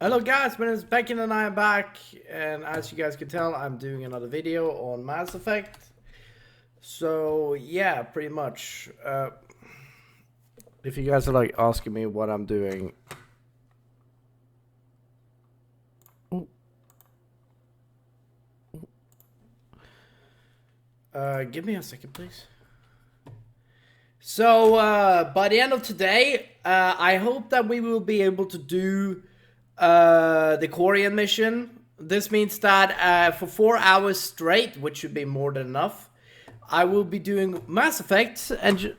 Hello guys, my name is Becky and I am back, and as you guys can tell, I'm doing another video on Mass Effect. So yeah, pretty much. If you guys are like asking me what I'm doing, give me a second, please. So by the end of today, I hope that we will be able to do the Korean mission. This means that for 4 hours straight, which should be more than enough, I will be doing Mass Effect and just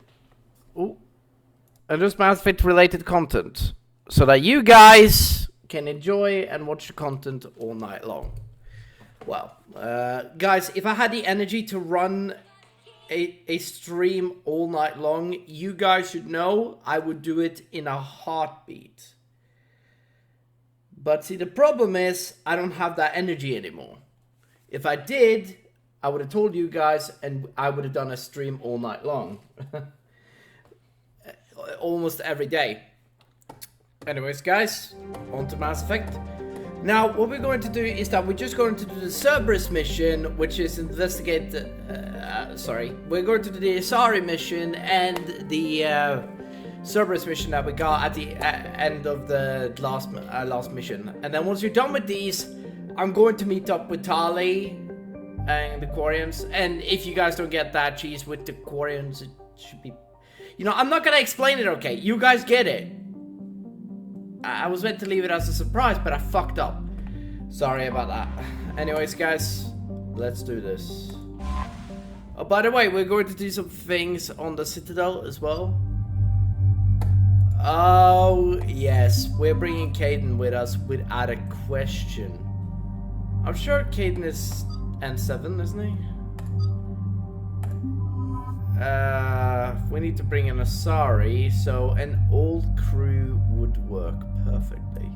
Mass Effect related content, so that you guys can enjoy and watch the content all night long. Well, guys, if I had the energy to run a stream all night long, you guys should know I would do it in a heartbeat. But see, the problem is I don't have that energy anymore. If I did, I would have told you guys and I would have done a stream all night long. Almost every day. Anyways, guys, on to Mass Effect. Now, what we're going to do is that we're just going to do the Cerberus mission, which is investigate... we're going to do the Asari mission and the... Cerberus mission that we got at the end of the last mission. And then once you're done with these, I'm going to meet up with Tali and the Quarians. And if you guys don't get that cheese with the Quarians, it should be... You know, I'm not gonna explain it, okay? You guys get it. I was meant to leave it as a surprise, but I fucked up. Sorry about that. Anyways, guys, let's do this. Oh, by the way, we're going to do some things on the Citadel as well. Oh, yes. We're bringing Caden with us without a question. I'm sure Caden is N7, isn't he? We need to bring an Asari, so an old crew would work perfectly.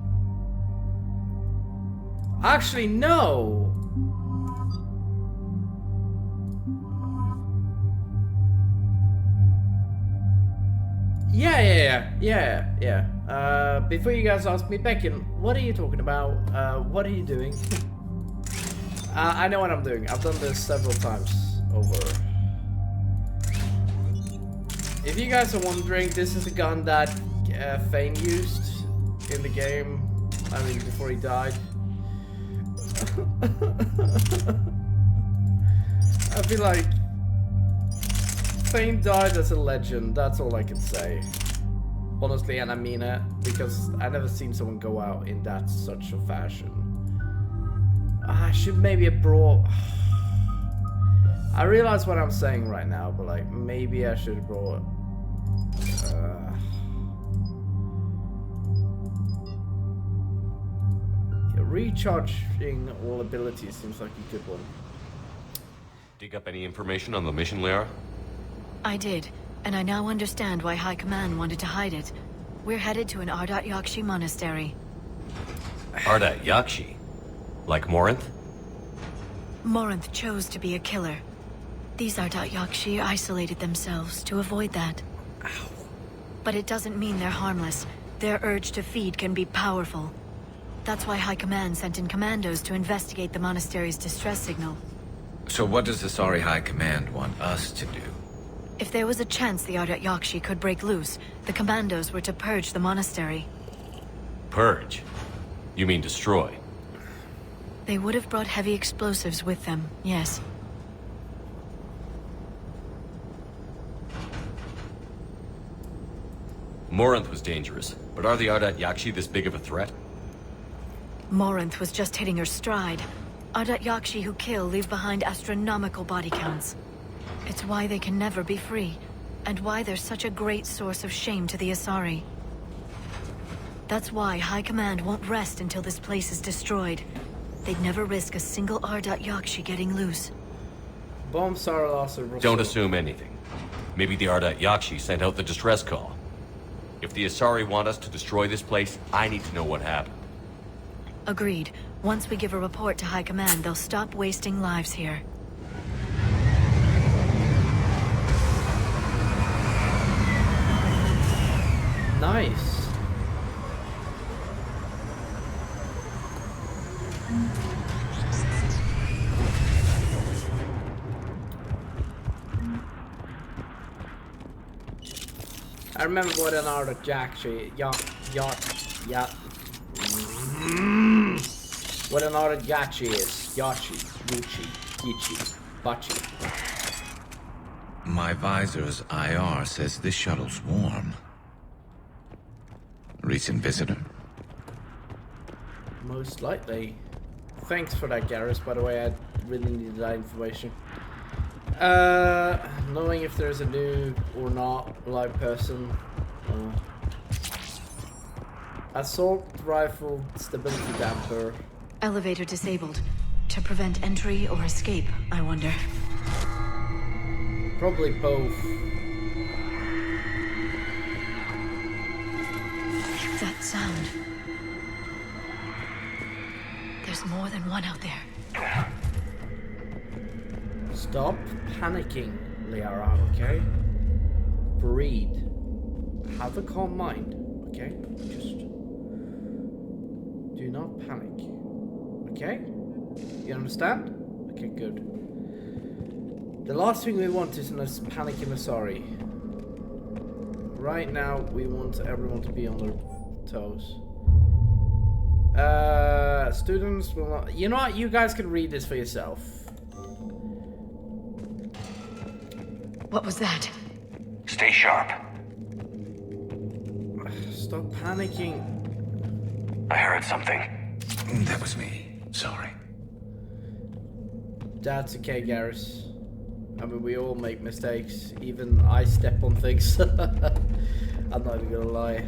Actually, no! Yeah. Before you guys ask me, Becken, what are you talking about? What are you doing? I know what I'm doing. I've done this several times over. If you guys are wondering, this is a gun that Fane used in the game. I mean, before he died. I feel like Fane died as a legend, that's all I can say. Honestly, and I mean it, because I never seen someone go out in that such a fashion. I should maybe have brought... I realize what I'm saying right now, but like, maybe I should have brought... recharging all abilities seems like a good one. Dig up any information on the mission, Lara? I did, and I now understand why High Command wanted to hide it. We're headed to an Ardat Yakshi monastery. Ardat Yakshi? Like Morinth? Morinth chose to be a killer. These Ardat Yakshi isolated themselves to avoid that. Ow. But it doesn't mean they're harmless. Their urge to feed can be powerful. That's why High Command sent in commandos to investigate the monastery's distress signal. So what does the Asari High Command want us to do? If there was a chance the Ardat Yakshi could break loose, the commandos were to purge the monastery. Purge? You mean destroy? They would have brought heavy explosives with them, yes. Morinth was dangerous, but are the Ardat Yakshi this big of a threat? Morinth was just hitting her stride. Ardat Yakshi who kill leave behind astronomical body counts. It's why they can never be free, and why they're such a great source of shame to the Asari. That's why High Command won't rest until this place is destroyed. They'd never risk a single Ardat Yakshi getting loose. Bombs are also... Don't assume anything. Maybe the Ardat Yakshi sent out the distress call. If the Asari want us to destroy this place, I need to know what happened. Agreed. Once we give a report to High Command, they'll stop wasting lives here. Nice. I remember what an art of Yachi, what an art of Yachi is. Yachi, Yuchi, Ichi, Bachi. My visor's IR says this shuttle's warm. Recent visitor? Most likely. Thanks for that, Garrus, by the way. I really needed that information. Knowing if there's a new or not live person. Assault rifle stability damper. Elevator disabled. To prevent entry or escape, I wonder. Probably both. That sound. There's more than one out there. Stop panicking, Liara, okay? Breathe. Have a calm mind, okay? Just do not panic. Okay? You understand? Okay, good. The last thing we want is a panic in Masari. Right now, we want everyone to be on their toes. Students will not... You know what? You guys can read this for yourself. What was that? Stay sharp. Stop panicking. I heard something. That was me. Sorry. That's okay, Garrus. I mean, we all make mistakes. Even I step on things. I'm not even gonna lie.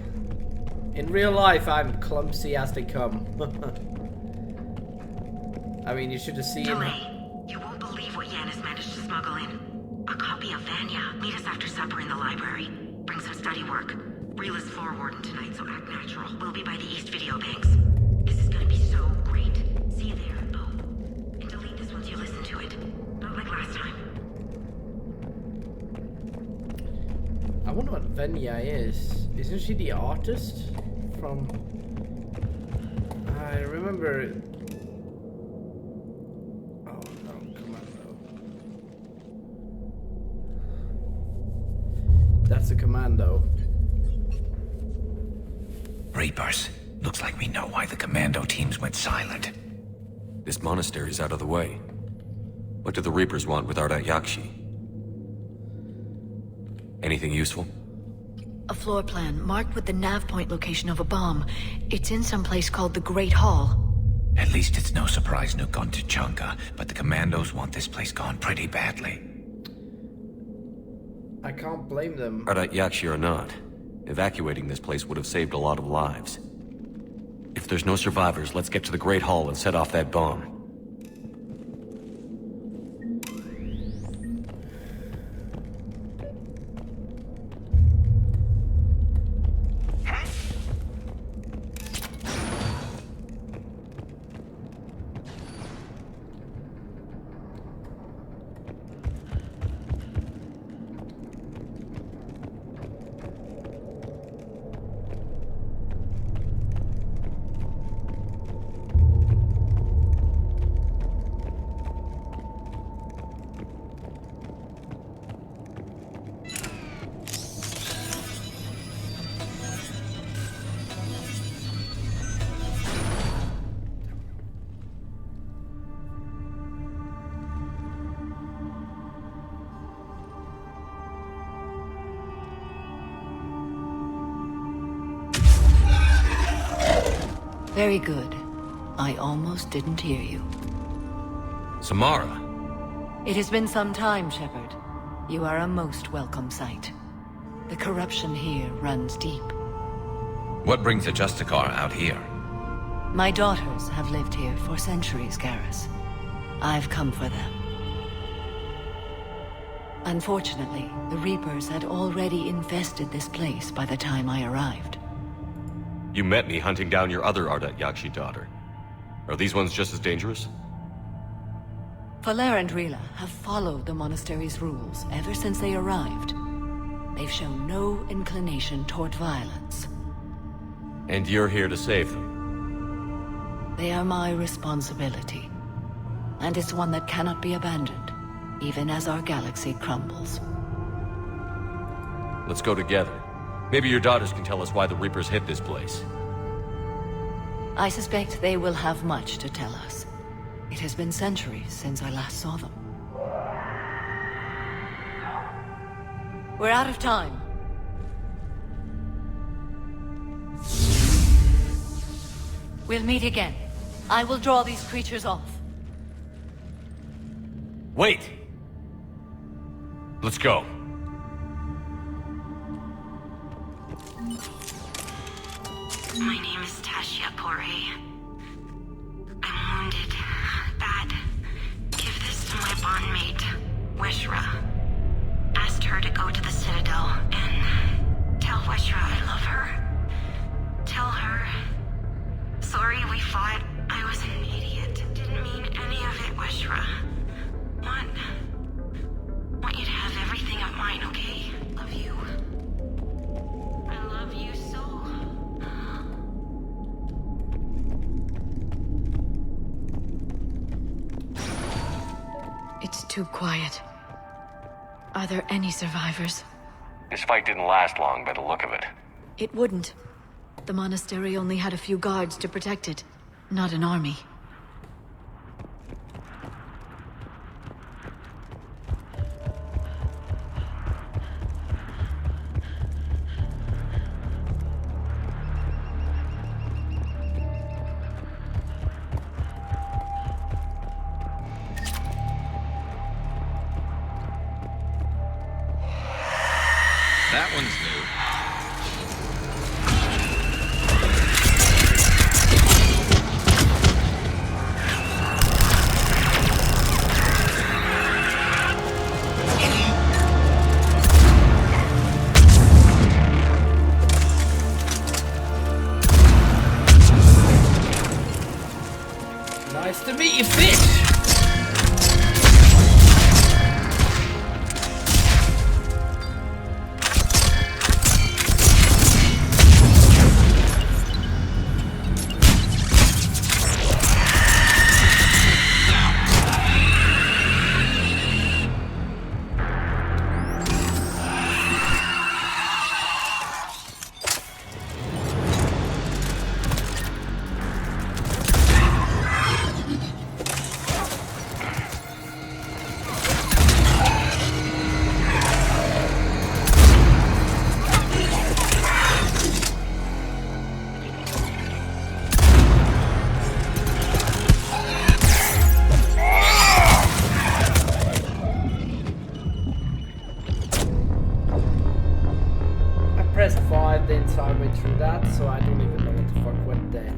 In real life, I'm clumsy as they come. I mean, you should have seen... You won't believe what Yanis managed to smuggle in. A copy of Vanya. Meet us after supper in the library. Bring some study work. Reela's floor warden tonight, so act natural. We'll be by the East Video Banks. This is gonna be so great. See you there. Oh, and delete this once you listen to it. Not like last time. I wonder what Venya is. Isn't she the artist from... I remember... Oh no, Commando. That's a Commando. Reapers. Looks like we know why the commando teams went silent. This monastery's out of the way. What do the Reapers want with Ardat Yakshi? Anything useful? A floor plan marked with the nav point location of a bomb. It's in some place called the Great Hall. At least it's no surprise Nuke gone to Chunka, but the commandos want this place gone pretty badly. I can't blame them. Ardat Yakshi or not, evacuating this place would have saved a lot of lives. If there's no survivors, let's get to the Great Hall and set off that bomb. Very good. I almost didn't hear you. Samara! It has been some time, Shepard. You are a most welcome sight. The corruption here runs deep. What brings a Justicar out here? My daughters have lived here for centuries, Garrus. I've come for them. Unfortunately, the Reapers had already infested this place by the time I arrived. You met me hunting down your other Ardat Yakshi daughter. Are these ones just as dangerous? Faller and Reela have followed the monastery's rules ever since they arrived. They've shown no inclination toward violence. And you're here to save them? They are my responsibility. And it's one that cannot be abandoned, even as our galaxy crumbles. Let's go together. Maybe your daughters can tell us why the Reapers hit this place. I suspect they will have much to tell us. It has been centuries since I last saw them. We're out of time. We'll meet again. I will draw these creatures off. Wait! Let's go. My name is Tasha Poré. I'm wounded. Bad. Give this to my bondmate, Weshra. Asked her to go to the Citadel and tell Weshra I love her. Tell her. Sorry we fought. I was an idiot. Didn't mean any of it, Weshra. Want you to have everything of mine, okay? Love you. I love you so. It's too quiet. Are there any survivors? This fight didn't last long by the look of it. It wouldn't. The monastery only had a few guards to protect it, not an army. That one's new. Nice to meet you, fish! Pressed 5 the entire way through that, so I don't even know what the fuck went there.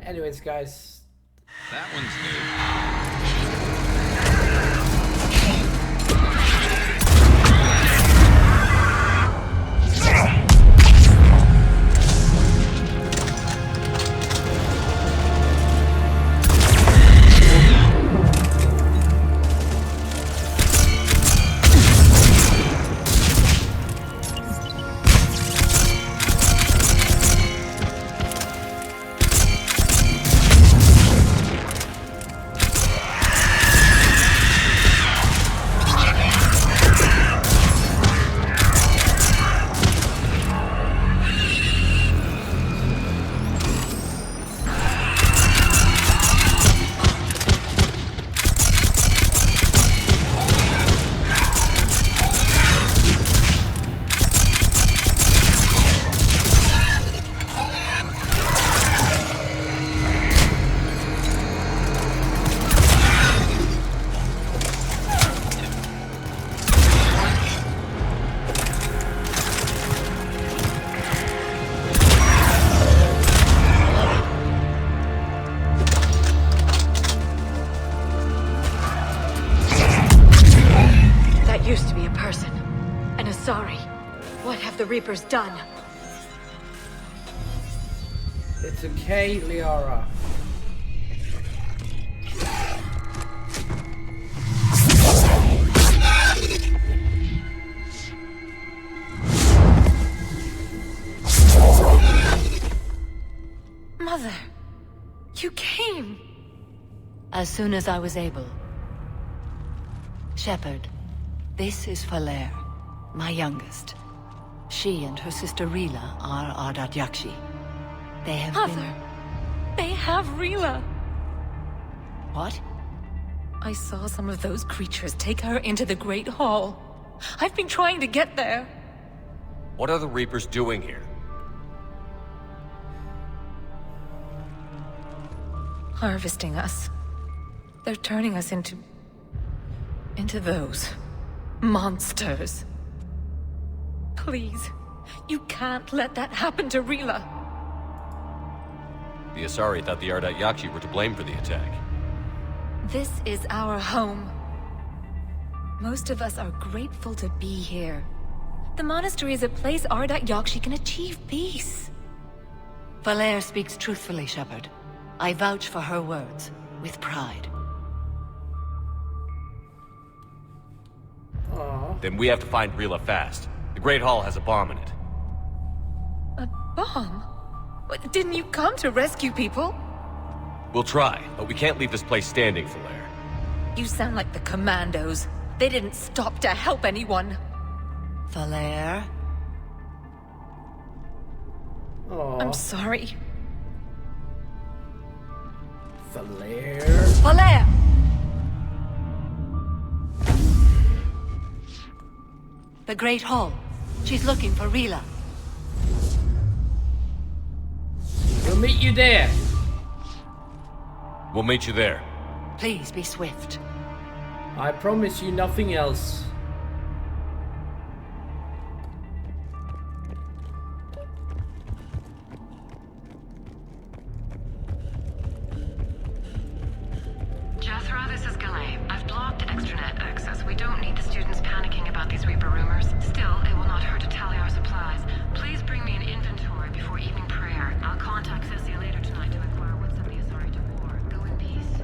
Anyways, guys. That one's new. Used to be a person. And a sorry. What have the Reapers done? It's okay, Liara. Mother. You came! As soon as I was able. Shepard, this is Falere, my youngest. She and her sister Rila are Ardat Yakshi. They have Mother, they have Rila. What? I saw some of those creatures take her into the Great Hall. I've been trying to get there. What are the Reapers doing here? Harvesting us. They're turning us into those monsters. Please, you can't let that happen to Rila. The Asari thought the Ardat Yakshi were to blame for the attack. This is our home. Most of us are grateful to be here. The monastery is a place Ardat Yakshi can achieve peace. Falere speaks truthfully, Shepard. I vouch for her words, with pride. Then we have to find Rila fast. The Great Hall has a bomb in it. A bomb? What, didn't you come to rescue people? We'll try, but we can't leave this place standing, Falere. You sound like the Commandos. They didn't stop to help anyone. Falere? I'm sorry. Falere. Falere! The Great Hall. She's looking for Rila. We'll meet you there. We'll meet you there. Please be swift. I promise you nothing else. Jethro, this is Galay. I've blocked extranet access. We don't need the students panicking about these Reaper rumors. Still, it will not hurt to tally our supplies. Please bring me an inventory before evening prayer. I'll contact Cecil later tonight to inquire what some of the Asari to war. Go in peace.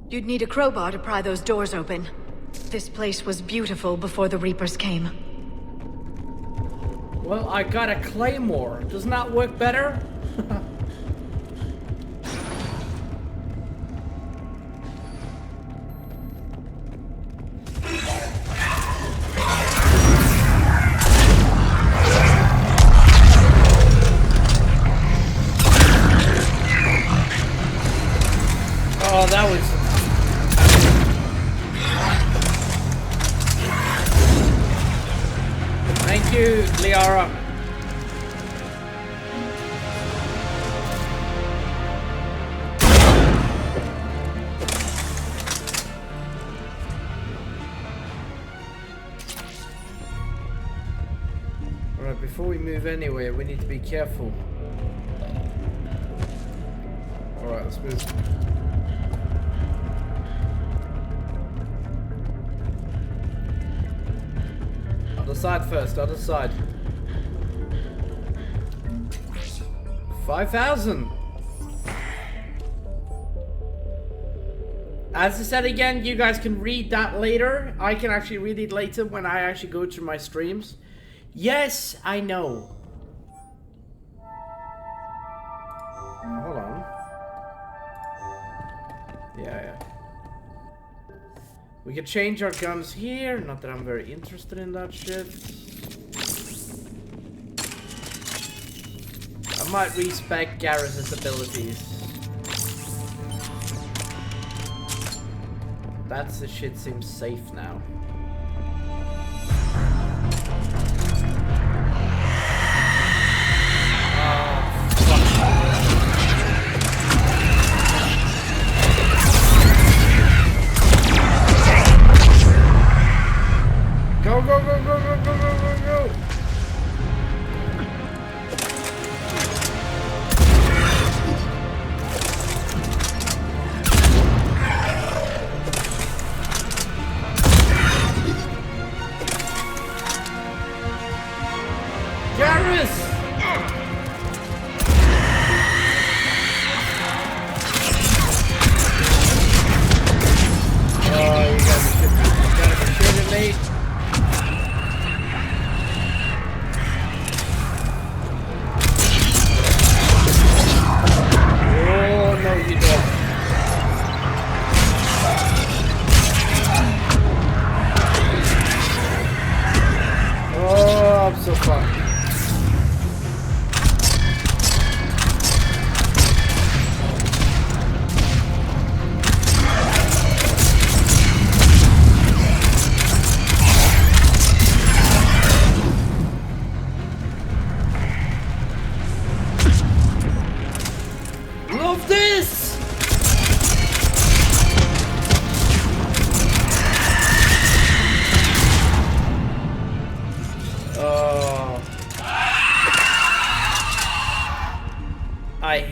You'd need a crowbar to pry those doors open. This place was beautiful before the Reapers came. Well, I got a claymore. Doesn't that work better? Oh, that was... Thank you, Liara. Alright, before we move anywhere, we need to be careful. Alright, let's move. Other side first, other side. 5,000! As I said again, you guys can read that later. I can actually read it later when I actually go through my streams. Yes, I know. Hold on. Yeah. We can change our guns here. Not that I'm very interested in that shit. I might respect Garrus's abilities. That's the shit seems safe now. Go, go, go, go, go, go, go, go, go!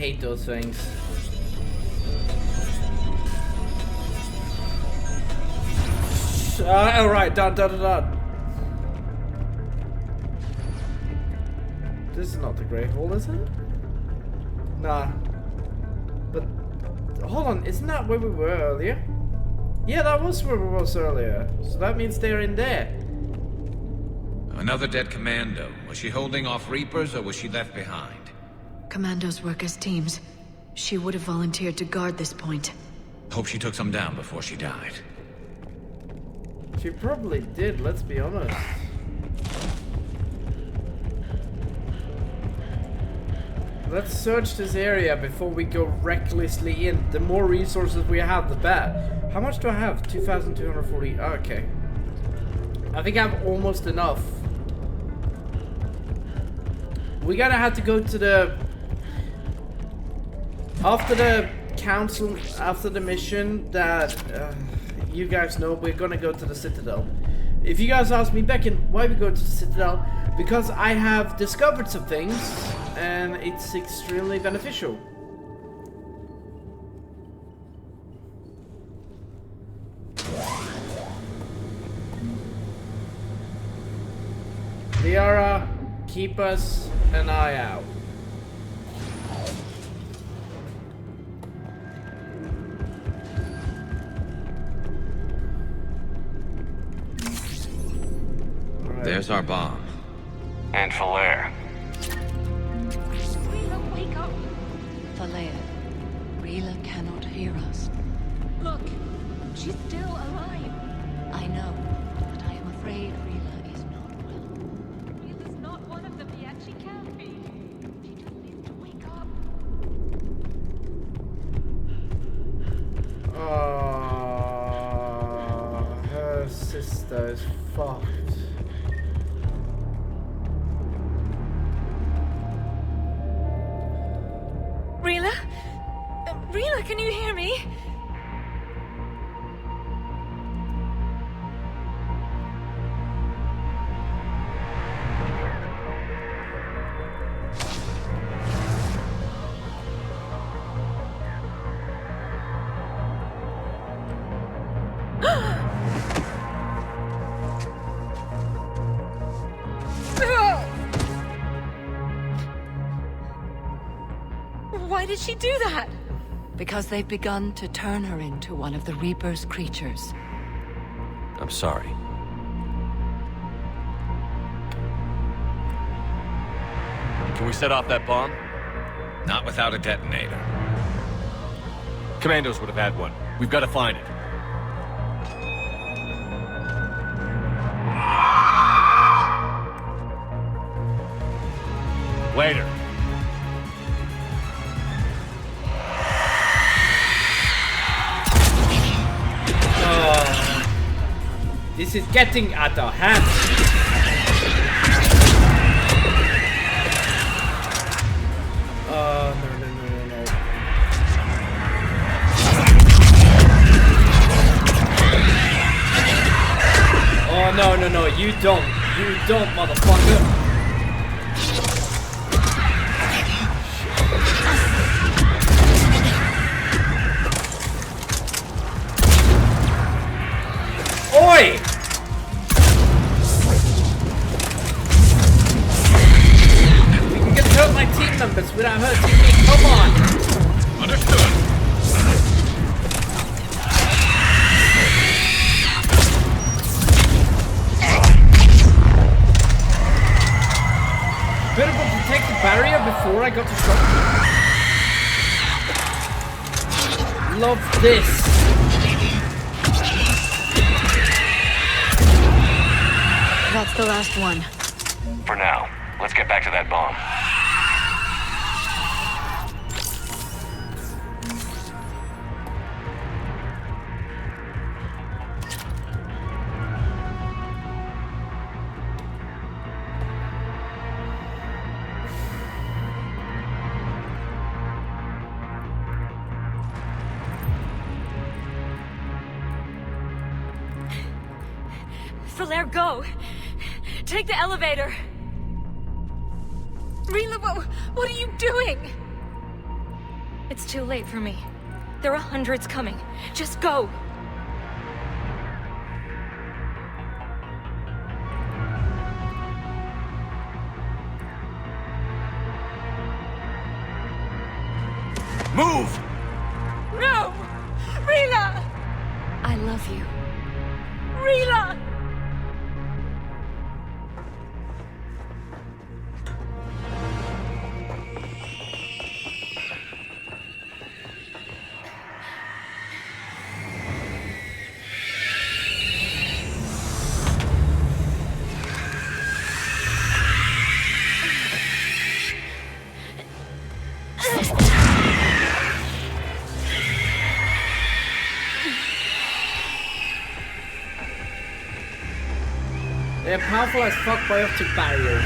hate those things. Alright, done. This is not the Great Hall, is it? Nah. But, hold on, isn't that where we were earlier? Yeah, that was where we was earlier. So that means they're in there. Another dead commando. Was she holding off Reapers or was she left behind? Commandos work as teams. She would have volunteered to guard this point. Hope she took some down before she died. She probably did, let's be honest. Let's search this area before we go recklessly in. The more resources we have, the better. How much do I have? 2,240. Okay. I think I have almost enough. We're gonna have to go to the... After the council, after the mission that you guys know, we're gonna go to the Citadel. If you guys ask me, Becken, why we go to the Citadel? Because I have discovered some things, and it's extremely beneficial. Liara, keep us an eye out. There's our bomb. And Falaire. Rila, wake up! Falea, Rila cannot hear us. Look, she's still alive. I know, but I am afraid Rila is not well. Rila's not one of them yet. She can't be. She just needs to wake up. Her sister is fucked. Rila? Rila, can you hear me? Why did she do that? Because they've begun to turn her into one of the Reaper's creatures. I'm sorry. Can we set off that bomb? Not without a detonator. Commandos would have had one. We've got to find it. Later. This is getting out of hand. No. Oh, no, you don't, motherfucker. Oi! We can get hurt my team members without hurting me. Come on! Understood. Better go protect the barrier before I got to shot. Love this. That's the last one. For now, let's get back to that bomb. Falaire, go! Take the elevator! Rila, what are you doing? It's too late for me. There are hundreds coming. Just go! Move! No! Rila! I love you. Rila! They're powerful as fuck biotic barriers.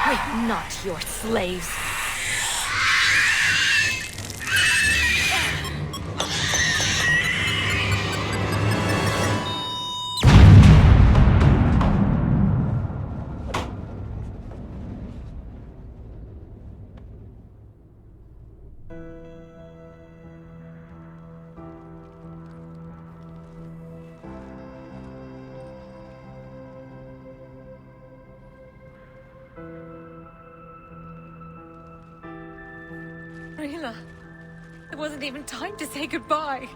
We're not your slaves. Rila, it wasn't even time to say goodbye.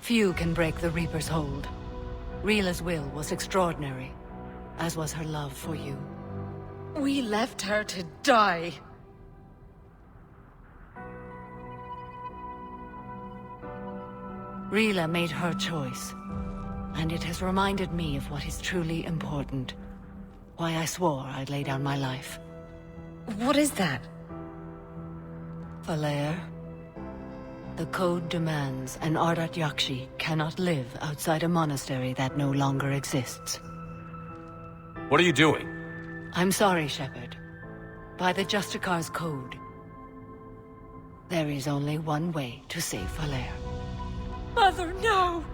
Few can break the Reaper's hold. Rila's will was extraordinary, as was her love for you. We left her to die. Rila made her choice, and it has reminded me of what is truly important. Why I swore I'd lay down my life. What is that? Falair, the code demands an Ardat Yakshi cannot live outside a monastery that no longer exists. What are you doing? I'm sorry, Shepard. By the Justicar's code, there is only one way to save Falair. Mother, no!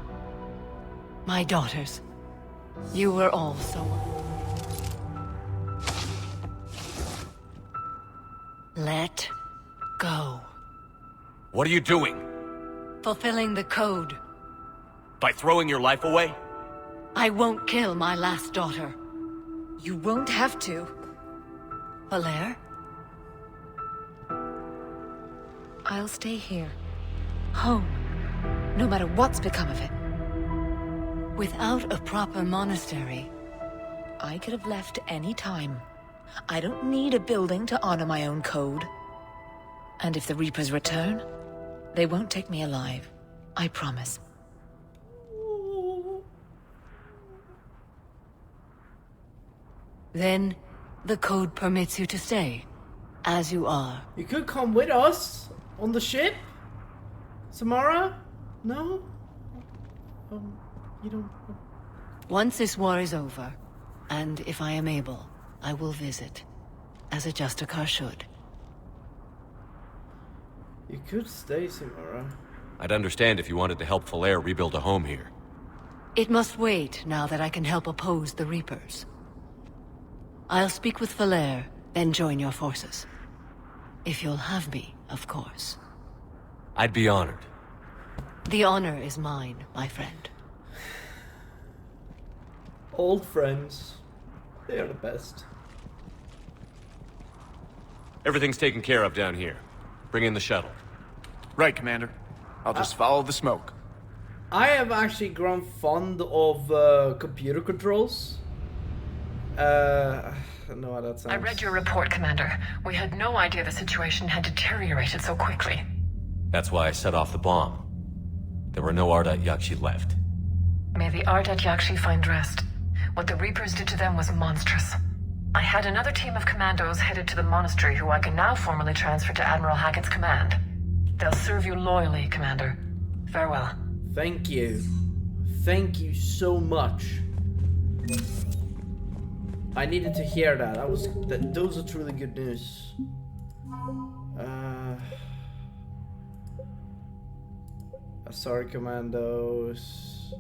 My daughters, you were all so... Let go. What are you doing? Fulfilling the code. By throwing your life away? I won't kill my last daughter. You won't have to. Falair? I'll stay here. Home. No matter what's become of it. Without a proper monastery, I could have left any time. I don't need a building to honor my own code. And if the Reapers return, they won't take me alive. I promise. then the code permits you to stay, as you are. You could come with us on the ship, Samara? No? You don't... Once this war is over, and if I am able, I will visit, as a Justicar should. You could stay, Samara. I'd understand if you wanted to help Falair rebuild a home here. It must wait now that I can help oppose the Reapers. I'll speak with Falair, then join your forces. If you'll have me, of course. I'd be honored. The honor is mine, my friend. Old friends. They are the best. Everything's taken care of down here. Bring in the shuttle. Right, Commander. I'll just follow the smoke. I have actually grown fond of computer controls. I don't know how that sounds. I read your report, Commander. We had no idea the situation had deteriorated so quickly. That's why I set off the bomb. There were no Ardat Yakshi left. May the Ardat Yakshi find rest. What the Reapers did to them was monstrous. I had another team of commandos headed to the monastery who I can now formally transfer to Admiral Hackett's command. They'll serve you loyally, Commander. Farewell. Thank you. Thank you so much. I needed to hear that. Those are truly good news. Sorry, Commandos.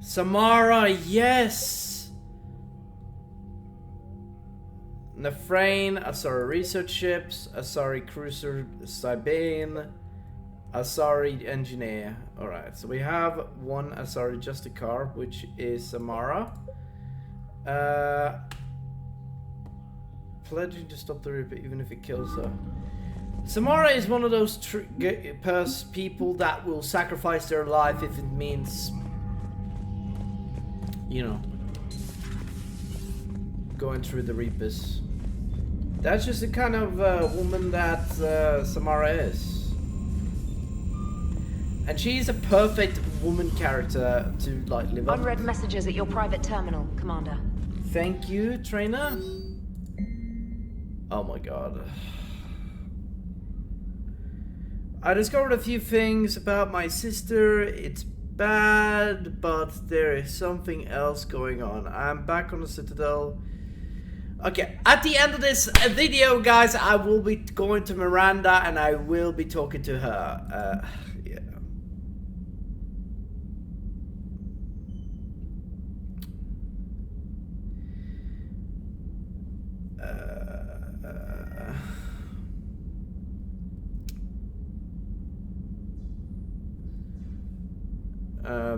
Samara, yes! Nafrain, Asari research ships, Asari cruiser Sabine, Asari engineer. Alright, so we have one Asari just a car, which is Samara. Pledging to stop the Reaper even if it kills her. Samara is one of those people that will sacrifice their life if it means, you know, going through the Reapers. That's just the kind of woman that Samara is. And she's a perfect woman character to like live up. Unread messages at your private terminal, Commander. Thank you, trainer. Oh my god. I discovered a few things about my sister. It's bad, but there is something else going on. I'm back on the Citadel. Okay, at the end of this video, guys, I will be going to Miranda and I will be talking to her. Yeah.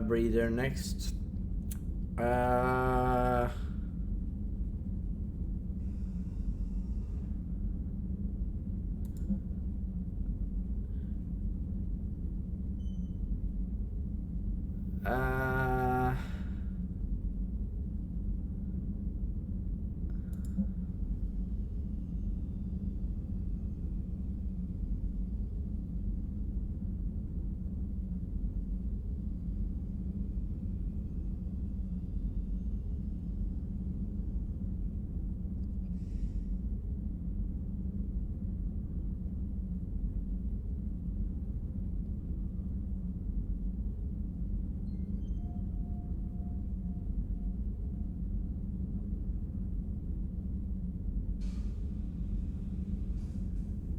Breather next.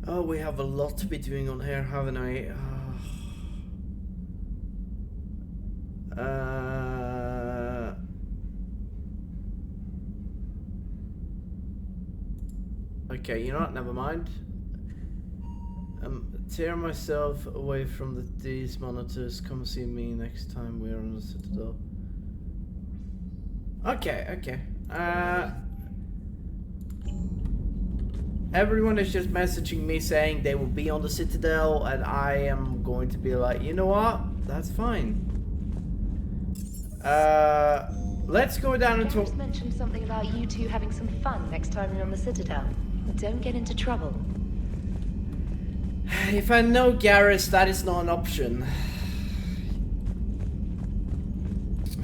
Oh, we have a lot to be doing on here, haven't I? Okay, you know what? Never mind. Tear myself away from these monitors. Come see me next time we're on the Citadel. Okay. Everyone is just messaging me saying they will be on the Citadel, and I am going to be like, you know what? That's fine. Let's go down and talk. Garrus mentioned something about you two having some fun next time you're on the Citadel. Don't get into trouble. If I know Garrus, that is not an option.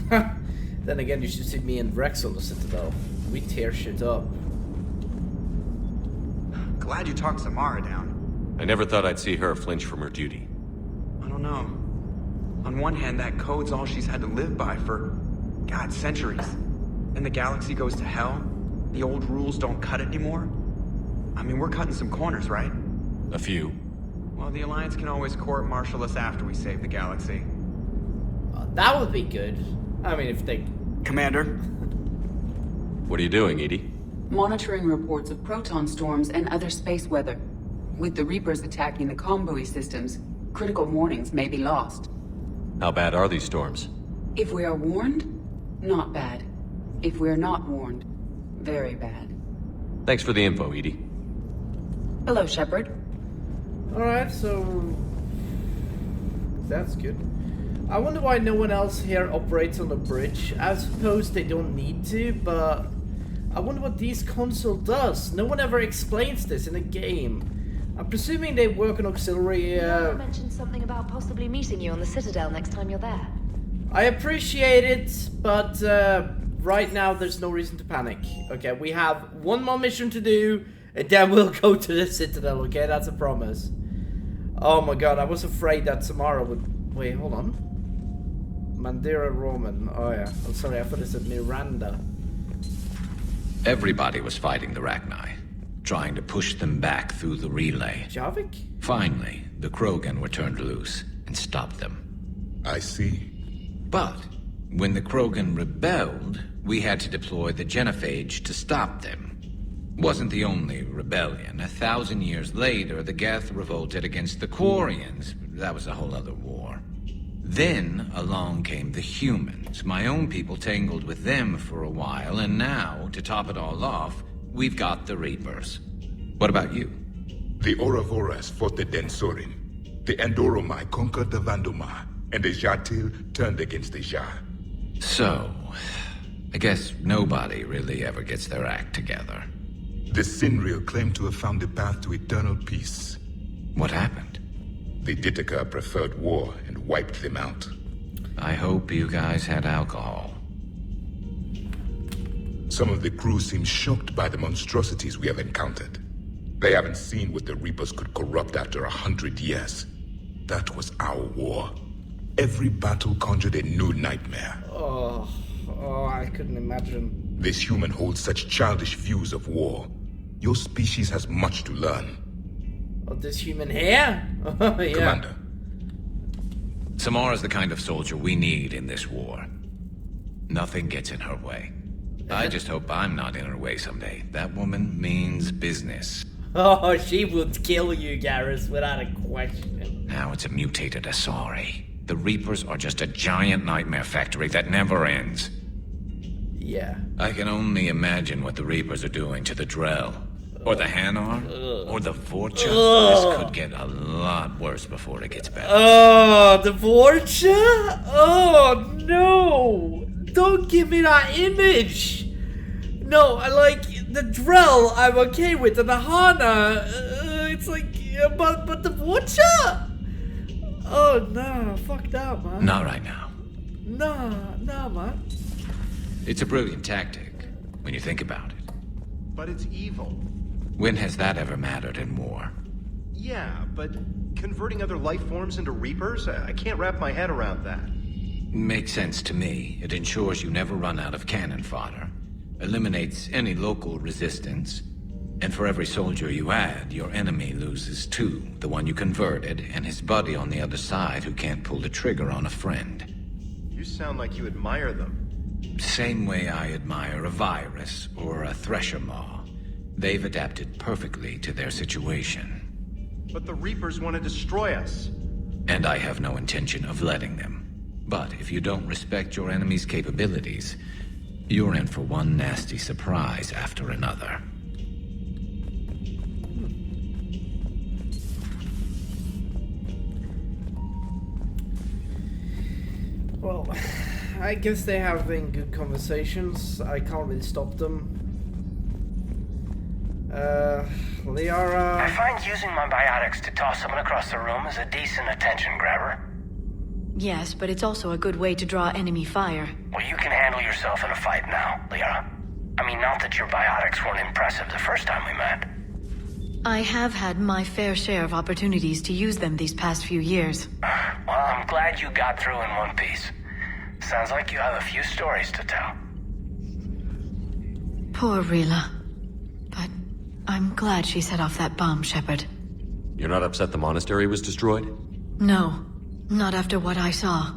Then again, you should see me and Rex on the Citadel. We tear shit up. Glad you talked Samara down. I never thought I'd see her flinch from her duty. I don't know. On one hand, that code's all she's had to live by for, God, centuries. And the galaxy goes to hell. The old rules don't cut it anymore. I mean, we're cutting some corners, right? A few. Well, the Alliance can always court-martial us after we save the galaxy. That would be good. I mean, if they... Commander? What are you doing, Edie? Monitoring reports of proton storms and other space weather. With the Reapers attacking the comm buoy systems, critical warnings may be lost. How bad are these storms? If we are warned, not bad. If we are not warned, very bad. Thanks for the info, Edie. Hello, Shepard. Alright, so... that's good. I wonder why no one else here operates on the bridge. I suppose they don't need to, but... I wonder what this console does. No one ever explains this in a game. I'm presuming they work on auxiliary... Lara mentioned something about possibly meeting you on the Citadel next time you're there. I appreciate it, but right now there's no reason to panic. Okay, we have one more mission to do, and then we'll go to the Citadel, okay? That's a promise. Oh my god, I was afraid that Samara would... Wait, hold on. Mandira Roman. Oh yeah. I'm sorry, I thought it said Miranda. Everybody was fighting the Rachni, trying to push them back through the relay. Javik? Finally, the Krogan were turned loose and stopped them. I see. But when the Krogan rebelled, we had to deploy the Genophage to stop them. Wasn't the only rebellion. 1,000 years later, the Geth revolted against the Quarians. That was a whole other war. Then along came the humans. My own people tangled with them for a while, and now, to top it all off, we've got the Reapers. What about you? The Ouroboros fought the Densorin. The Andoromai conquered the Vandomai, and the Jatil turned against the Ja. So, I guess nobody really ever gets their act together. The Sinreal claimed to have found the path to eternal peace. What happened? The Ditaka preferred war and wiped them out. I hope you guys had alcohol. Some of the crew seem shocked by the monstrosities we have encountered. They haven't seen what the Reapers could corrupt after 100 years. That was our war. Every battle conjured a new nightmare. Oh, I couldn't imagine. This human holds such childish views of war. Your species has much to learn. Oh, this human here? Oh, yeah. Commander. Samara's the kind of soldier we need in this war. Nothing gets in her way. I just hope I'm not in her way someday. That woman means business. Oh, she would kill you, Garrus, without a question. Now it's a mutated Asari. The Reapers are just a giant nightmare factory that never ends. Yeah. I can only imagine what the Reapers are doing to the Drell. Or the Hanar. Or the Vorcha. This could get a lot worse before it gets better. Oh, the Vorcha? Oh, no. Don't give me that image. No, I like the Drell I'm okay with. And the Hana, it's like, but the Vorcha? Oh, no, fuck that, man. Not right now. Nah, man. It's a brilliant tactic, when you think about it. But it's evil. When has that ever mattered in war? Yeah, but converting other life forms into Reapers? I can't wrap my head around that. Makes sense to me. It ensures you never run out of cannon fodder. Eliminates any local resistance. And for every soldier you add, your enemy loses two. The one you converted, and his buddy on the other side who can't pull the trigger on a friend. You sound like you admire them. Same way I admire a virus or a thresher maw. They've adapted perfectly to their situation. But the Reapers want to destroy us. And I have no intention of letting them. But if you don't respect your enemy's capabilities, you're in for one nasty surprise after another. Well, I guess they're having good conversations. I can't really stop them. They are, I find using my biotics to toss someone across the room is a decent attention grabber. Yes, but it's also a good way to draw enemy fire. Well, you can handle yourself in a fight now, Liara. I mean, not that your biotics weren't impressive the first time we met. I have had my fair share of opportunities to use them these past few years. Well, I'm glad you got through in one piece. Sounds like you have a few stories to tell. Poor Rila. But I'm glad she set off that bomb, Shepard. You're not upset the monastery was destroyed? No, not after what I saw.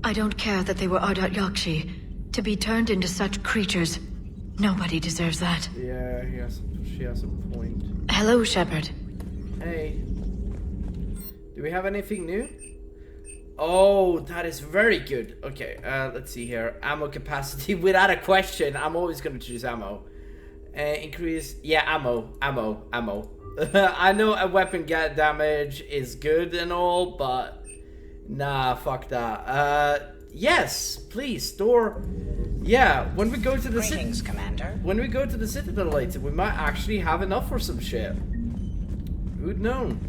I don't care that they were Ardat Yakshi. To be turned into such creatures, nobody deserves that. Yeah, she has a point. Hello, Shepard. Hey. Do we have anything new? Oh, that is very good. Okay, let's see here. Ammo capacity, without a question. I'm always going to choose ammo. Increase, yeah, ammo. I know a weapon damage is good and all, but nah, fuck that. Yes, please, store. Yeah, when we go to the Commander. When we go to the Citadel later, we might actually have enough for some shit. Who'd known?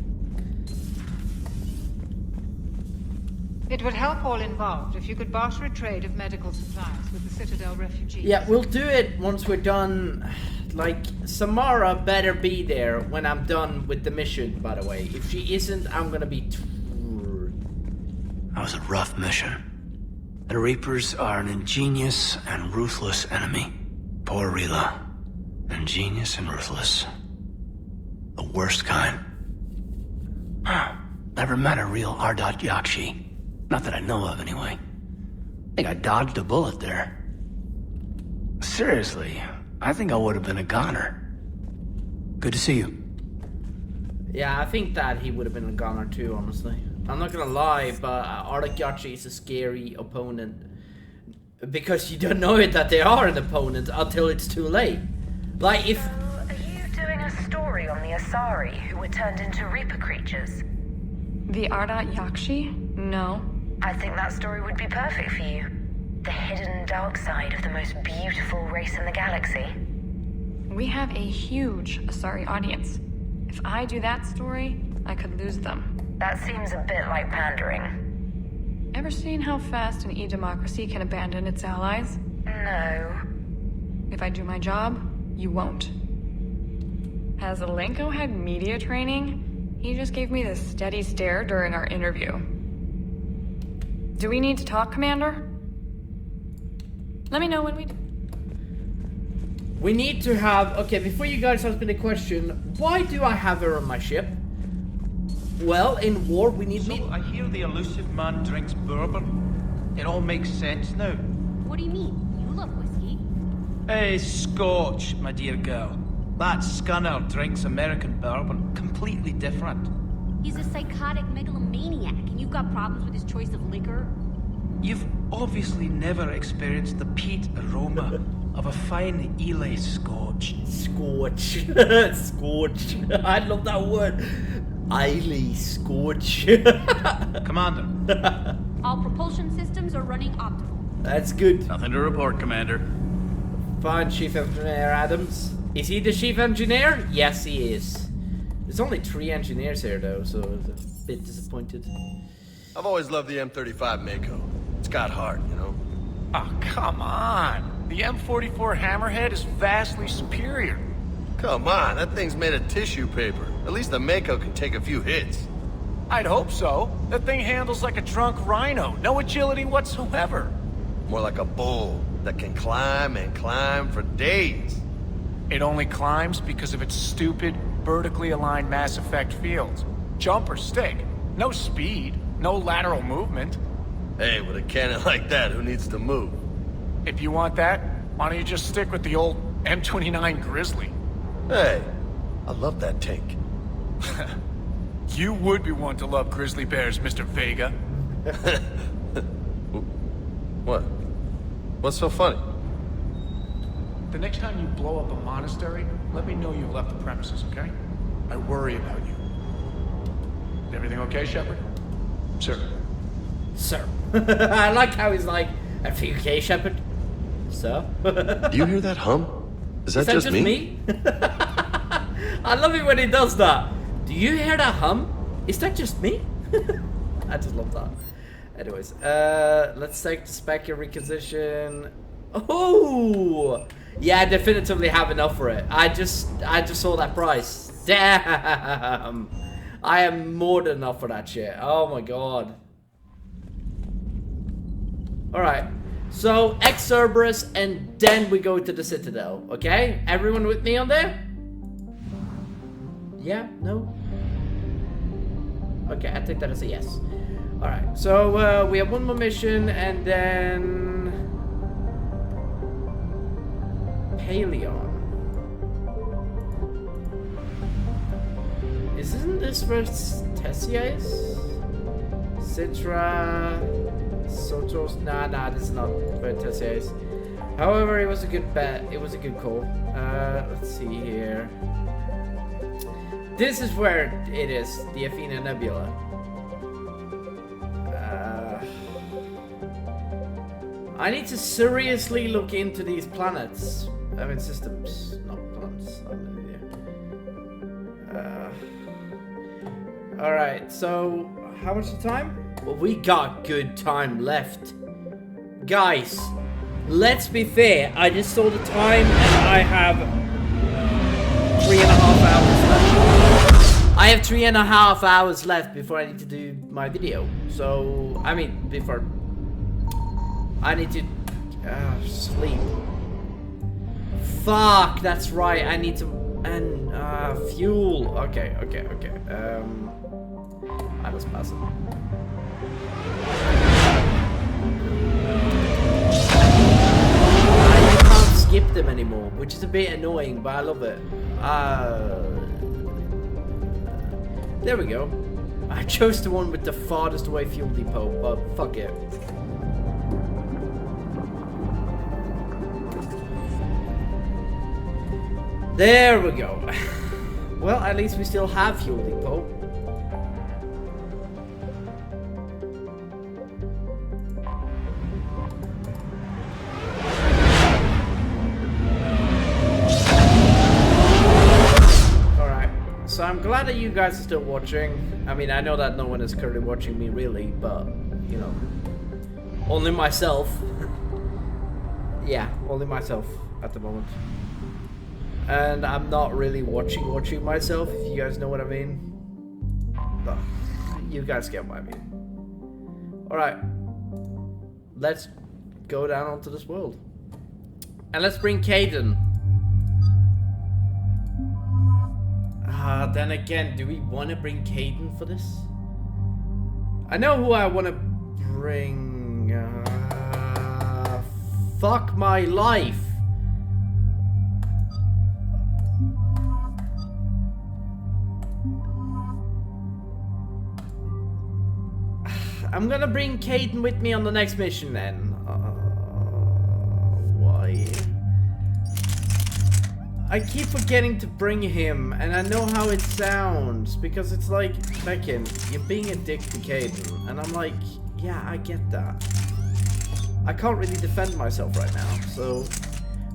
It would help all involved if you could barter a trade of medical supplies with the Citadel refugees. Yeah, we'll do it once we're done. Like, Samara better be there when I'm done with the mission, by the way. If she isn't, I'm gonna be... That was a rough mission. The Reapers are an ingenious and ruthless enemy. Poor Rila. Ingenious and ruthless. The worst kind. Never met a real Ardat Yakshi. Not that I know of, anyway. Think I dodged a bullet there. Seriously, I think I would have been a goner. Good to see you. Yeah, I think that he would have been a goner too, honestly. I'm not gonna lie, but Ardat Yakshi is a scary opponent. Because you don't know it that they are an opponent until it's too late. Like, if... So, are you doing a story on the Asari who were turned into Reaper creatures? The Ardat Yakshi? No. I think that story would be perfect for you. The hidden dark side of the most beautiful race in the galaxy. We have a huge Asari audience. If I do that story, I could lose them. That seems a bit like pandering. Ever seen how fast an e-democracy can abandon its allies? No. If I do my job, you won't. Has Alenko had media training? He just gave me this steady stare during our interview. Do we need to talk, Commander? Let me know when we do. We need to have... Okay, before you guys ask me the question, why do I have her on my ship? Well, in war, we need... So, I hear the elusive man drinks bourbon. It all makes sense now. What do you mean? You love whiskey. Hey, Scotch, my dear girl. That scunner drinks American bourbon. Completely different. He's a psychotic megalomaniac, and you've got problems with his choice of liquor? You've obviously never experienced the peat aroma of a fine Ely Scotch. Scotch. Scotch. I love that word. Ely Scotch. Commander. All propulsion systems are running optimal. That's good. Nothing to report, Commander. Fine, Chief Engineer Adams. Is he the Chief Engineer? Yes, he is. There's only 3 engineers here, though, so I was a bit disappointed. I've always loved the M35 Mako. It's got heart, you know? Oh, come on. The M44 Hammerhead is vastly superior. Come on, that thing's made of tissue paper. At least the Mako can take a few hits. I'd hope so. That thing handles like a drunk rhino. No agility whatsoever. More like a bull that can climb and climb for days. It only climbs because of its stupid, vertically aligned Mass Effect fields. Jump or stick. No speed. No lateral movement. Hey, with a cannon like that, who needs to move? If you want that, why don't you just stick with the old M29 Grizzly? Hey, I love that tank. You would be one to love grizzly bears, Mr. Vega. What? What's so funny? The next time you blow up a monastery, let me know you've left the premises, okay? I worry about you. Is everything okay, Shepard? Sir. Sir. I like how he's like, everything okay, Shepard? So? Do you hear that hum? Is that just me? I love it when he does that. Do you hear that hum? Is that just me? I just love that. Anyways, let's take the spec and requisition. Oh! Yeah, I definitively have enough for it. I just saw that price. Damn! I am more than enough for that shit. Oh my god. Alright. So, ex-Cerberus, and then we go to the Citadel. Okay? Everyone with me on there? Yeah? No? Okay, I think that is a yes. Alright, so we have one more mission, and then... Paleon. Isn't this where Tessia is? Citra... Sotos... Nah, this is not where Tessia is. However, it was a good bet. It was a good call. Let's see here. This is where it is, the Athena Nebula. I need to seriously look into these planets. I mean systems, not planets. I'm an idiot. Alright, so how much time? Well, we got good time left. Guys, let's be fair. I just saw the time and I have 3.5 hours left. I have 3.5 hours left before I need to do my video. So, I mean, before I need to sleep. Fuck, that's right. I need to... And, fuel. Okay. I was passing. You can't skip them anymore, which is a bit annoying, but I love it. There we go. I chose the one with the farthest away fuel depot, but fuck it. There we go. Well, at least we still have fuel depot. Alright, so I'm glad that you guys are still watching. I mean, I know that no one is currently watching me really, but, you know, only myself. Yeah, only myself at the moment. And I'm not really watching myself, if you guys know what I mean. But you guys get what I mean. Alright. Let's go down onto this world. And let's bring Caden. Then again, do we want to bring Caden for this? I know who I want to bring. Fuck my life. I'm gonna bring Caden with me on the next mission then. Why? I keep forgetting to bring him, and I know how it sounds, because it's like, Becken, you're being a dick to Caden, and I'm like, yeah, I get that. I can't really defend myself right now, so...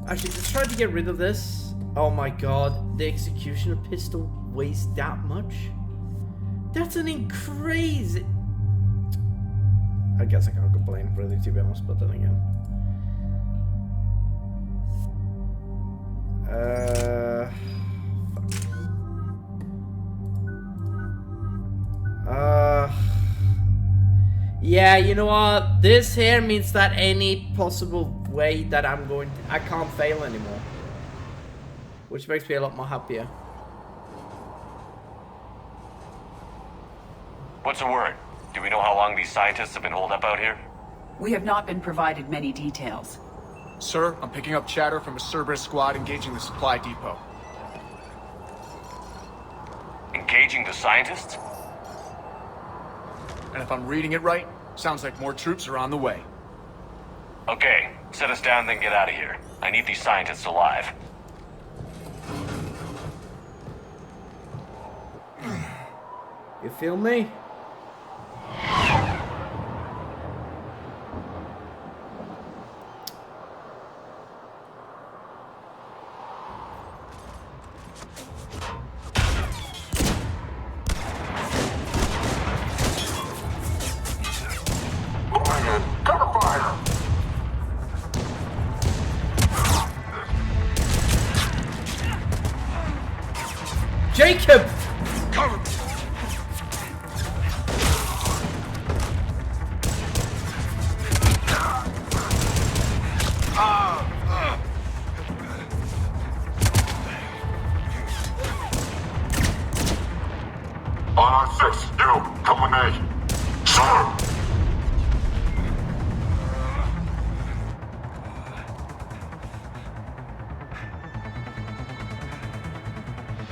Actually, let's try to get rid of this. Oh my god, the executioner pistol weighs that much? That's an crazy... I guess I can't complain, really, to be honest, but then again. Yeah, you know what? This here means that any possible way that I'm going to... I can't fail anymore. Which makes me a lot more happier. What's the word? Do we know how long these scientists have been holed up out here? We have not been provided many details. Sir, I'm picking up chatter from a Cerberus squad engaging the supply depot. Engaging the scientists? And if I'm reading it right, sounds like more troops are on the way. Okay, set us down, then get out of here. I need these scientists alive. You feel me? Jacob! Cover! On 6, you, come with me. Sir!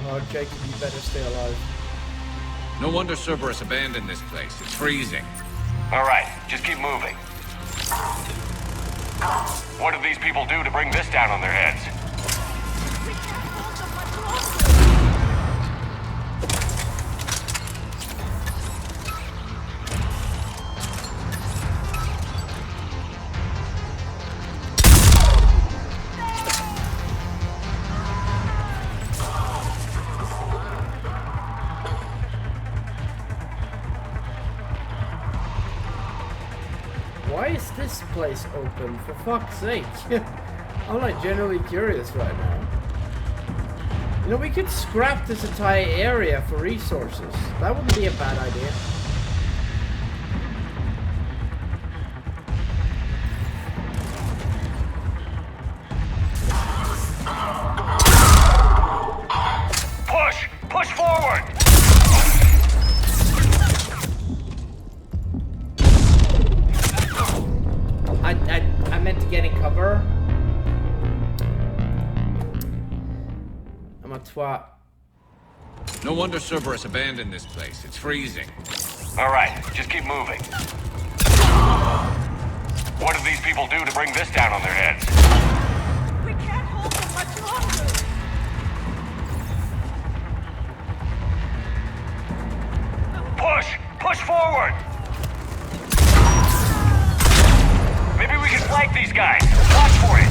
Oh, Jacob, you better stay alive. No wonder Cerberus abandoned this place. It's freezing. Alright, just keep moving. What did these people do to bring this down on their heads? Why is this place open? For fuck's sake. I'm like generally curious right now. You know, we could scrap this entire area for resources. That wouldn't be a bad idea. What? No wonder Cerberus abandoned this place. It's freezing. All right, just keep moving. What did these people do to bring this down on their heads? We can't hold them much longer. Push! Push forward! Maybe we can flank these guys. Watch for it.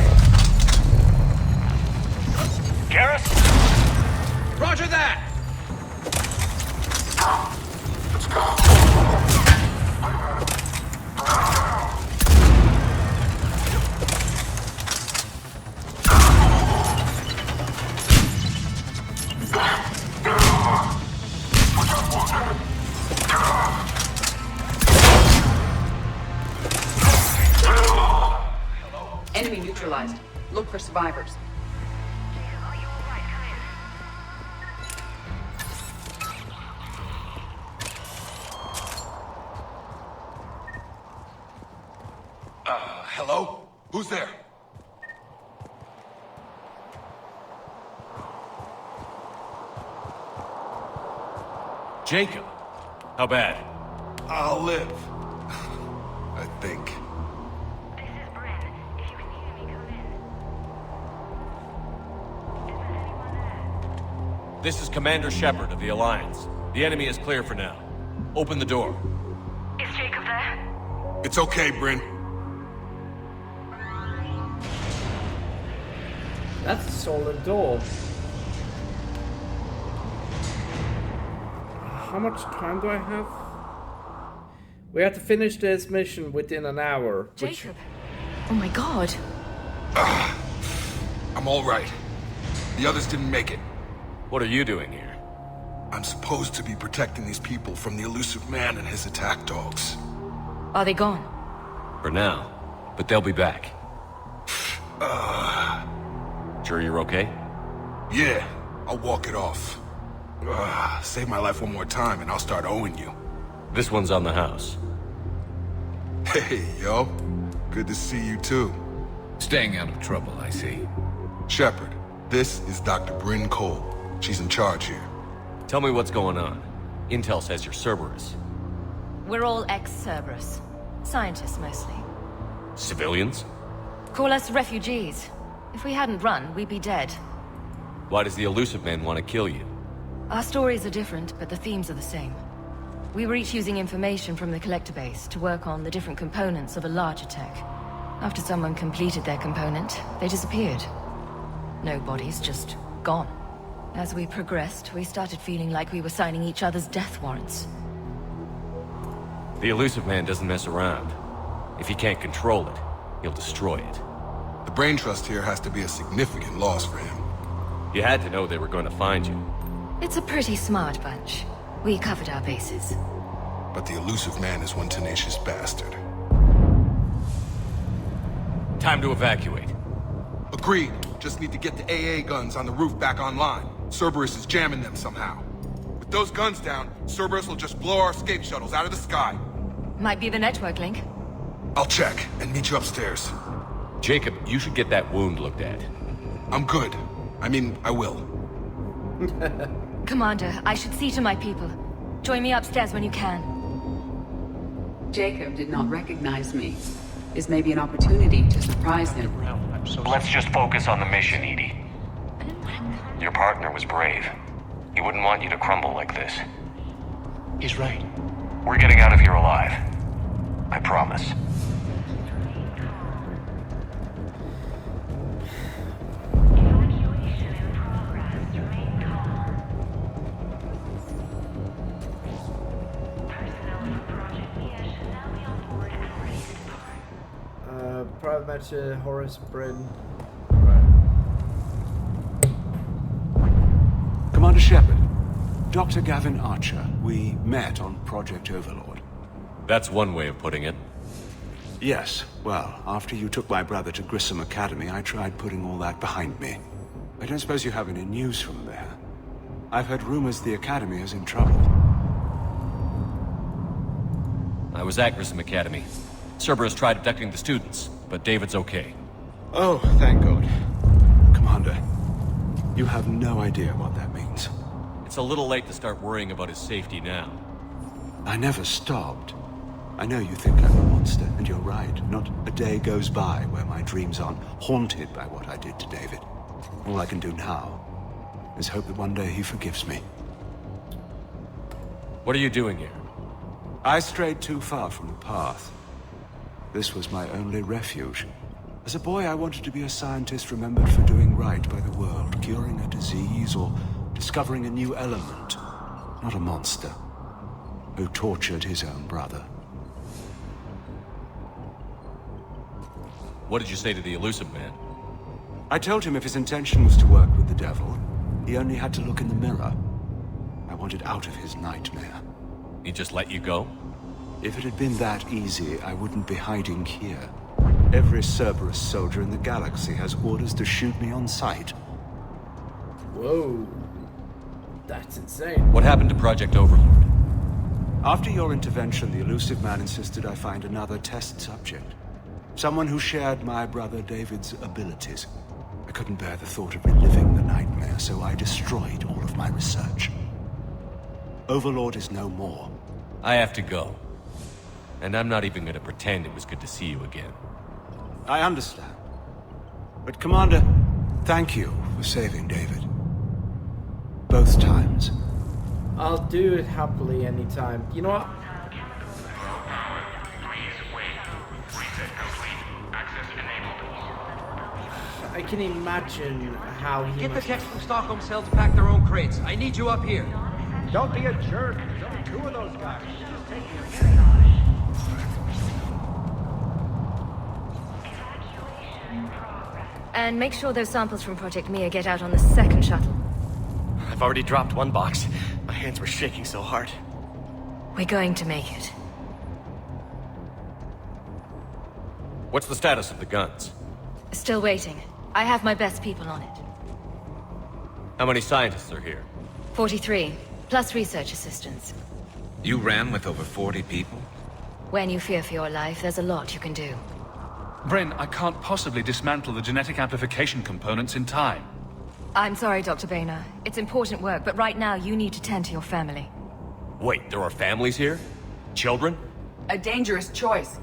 Garrus? Roger that! Let's go. Enemy neutralized. Look for survivors. Hello? Who's there? Jacob. How bad? I'll live. I think. This is Commander Shepard of the Alliance. The enemy is clear for now. Open the door. Is Jacob there? It's okay, Bryn. That's a solid door. How much time do I have? We have to finish this mission within an hour. Jacob. Oh my god. I'm all right. The others didn't make it. What are you doing here? I'm supposed to be protecting these people from the elusive man and his attack dogs. Are they gone? For now. But they'll be back. Sure you're okay? Yeah, I'll walk it off. Save my life one more time and I'll start owing you. This one's on the house. Hey, yo. Good to see you too. Staying out of trouble, I see. Shepard, this is Dr. Bryn Cole. She's in charge here. Tell me what's going on. Intel says you're Cerberus. We're all ex-Cerberus. Scientists, mostly. Civilians? Call us refugees. If we hadn't run, we'd be dead. Why does the elusive man want to kill you? Our stories are different, but the themes are the same. We were each using information from the collector base to work on the different components of a larger tech. After someone completed their component, they disappeared. No bodies, just gone. As we progressed, we started feeling like we were signing each other's death warrants. The elusive man doesn't mess around. If he can't control it, he'll destroy it. The brain trust here has to be a significant loss for him. You had to know they were going to find you. It's a pretty smart bunch. We covered our bases. But the elusive man is one tenacious bastard. Time to evacuate. Agreed. Just need to get the AA guns on the roof back online. Cerberus is jamming them somehow. With those guns down, Cerberus will just blow our escape shuttles out of the sky. Might be the network link. I'll check and meet you upstairs. Jacob, you should get that wound looked at. I'm good. I mean, I will. Commander, I should see to my people. Join me upstairs when you can. Jacob did not recognize me. This may be an opportunity to surprise him. Let's just focus on the mission, Edie. Your partner was brave. He wouldn't want you to crumble like this. He's right. We're getting out of here alive. I promise. Private match, Horace Bryn. Commander Shepard, Dr. Gavin Archer, we met on Project Overlord. That's one way of putting it. Yes, well, after you took my brother to Grissom Academy, I tried putting all that behind me. I don't suppose you have any news from there. I've heard rumors the Academy is in trouble. I was at Grissom Academy. Cerberus tried abducting the students, but David's okay. Oh, thank God. Commander, You have no idea what that means. It's a little late to start worrying about his safety now. I never stopped. I know you think I'm a monster, and you're right. Not a day goes by where my dreams aren't haunted by what I did to David. All I can do now is hope that one day he forgives me. What are you doing here? I strayed too far from the path. This was my only refuge. As a boy, I wanted to be a scientist remembered for doing right by the world, curing a disease or discovering a new element. Not a monster who tortured his own brother. What did you say to the elusive man? I told him if his intention was to work with the devil, he only had to look in the mirror. I wanted out of his nightmare. He just let you go? If it had been that easy, I wouldn't be hiding here. Every Cerberus soldier in the galaxy has orders to shoot me on sight. Whoa. That's insane. What happened to Project Overlord? After your intervention, the elusive man insisted I find another test subject. Someone who shared my brother David's abilities. I couldn't bear the thought of reliving the nightmare, so I destroyed all of my research. Overlord is no more. I have to go. And I'm not even gonna pretend it was good to see you again. I understand. But Commander, thank you for saving David. Both times. I'll do it happily anytime. You know what? I can imagine how he Get the must... techs from Stockholm Cell to pack their own crates. I need you up here. Don't be a jerk. There's only 2 of those guys. Just take And make sure those samples from Project Mia get out on the second shuttle. I've already dropped one box. My hands were shaking so hard. We're going to make it. What's the status of the guns? Still waiting. I have my best people on it. How many scientists are here? 43, plus research assistants. You ran with over 40 people? When you fear for your life, there's a lot you can do. Bryn, I can't possibly dismantle the genetic amplification components in time. I'm sorry, Dr. Boehner. It's important work, but right now you need to tend to your family. Wait, there are families here? Children? A dangerous choice.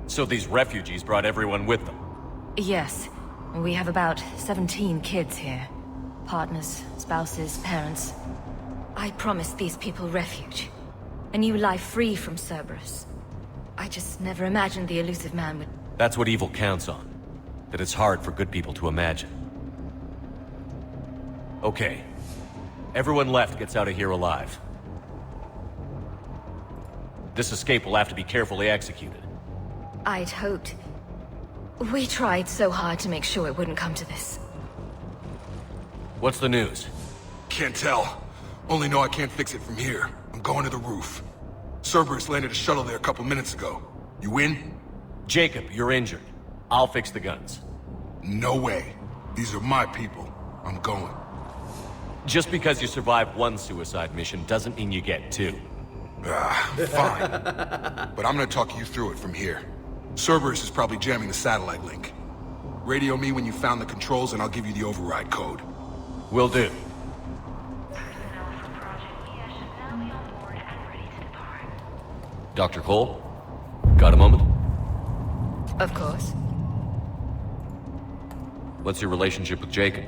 So these refugees brought everyone with them? Yes. We have about 17 kids here. Partners, spouses, parents. I promised these people refuge. A new life free from Cerberus. I just never imagined the elusive man would... That's what evil counts on. That it's hard for good people to imagine. Okay. Everyone left gets out of here alive. This escape will have to be carefully executed. I'd hoped. We tried so hard to make sure it wouldn't come to this. What's the news? Can't tell. Only know I can't fix it from here. I'm going to the roof. Cerberus landed a shuttle there a couple minutes ago. You in? Jacob, you're injured. I'll fix the guns. No way. These are my people. I'm going. Just because you survived one suicide mission doesn't mean you get 2. Fine. But I'm gonna talk you through it from here. Cerberus is probably jamming the satellite link. Radio me when you found the controls and I'll give you the override code. Will do. Dr. Cole? Got a moment? Of course. What's your relationship with Jacob?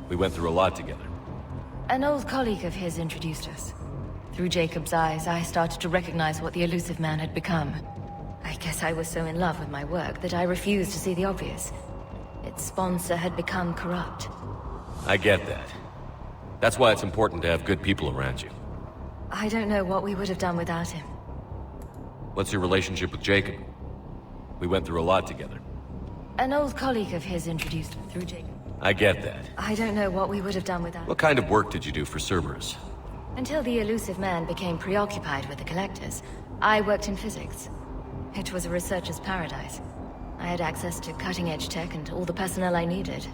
We went through a lot together. An old colleague of his introduced us. Through Jacob's eyes, I started to recognize what the elusive man had become. I guess I was so in love with my work that I refused to see the obvious. Its sponsor had become corrupt. I get that. That's why it's important to have good people around you. I don't know what we would have done without him. What's your relationship with Jacob? We went through a lot together. An old colleague of his introduced me through Jacob. I get that. I don't know what we would have done without What kind of work did you do for Cerberus? Until the elusive man became preoccupied with the collectors, I worked in physics. It was a researcher's paradise. I had access to cutting-edge tech and all the personnel I needed.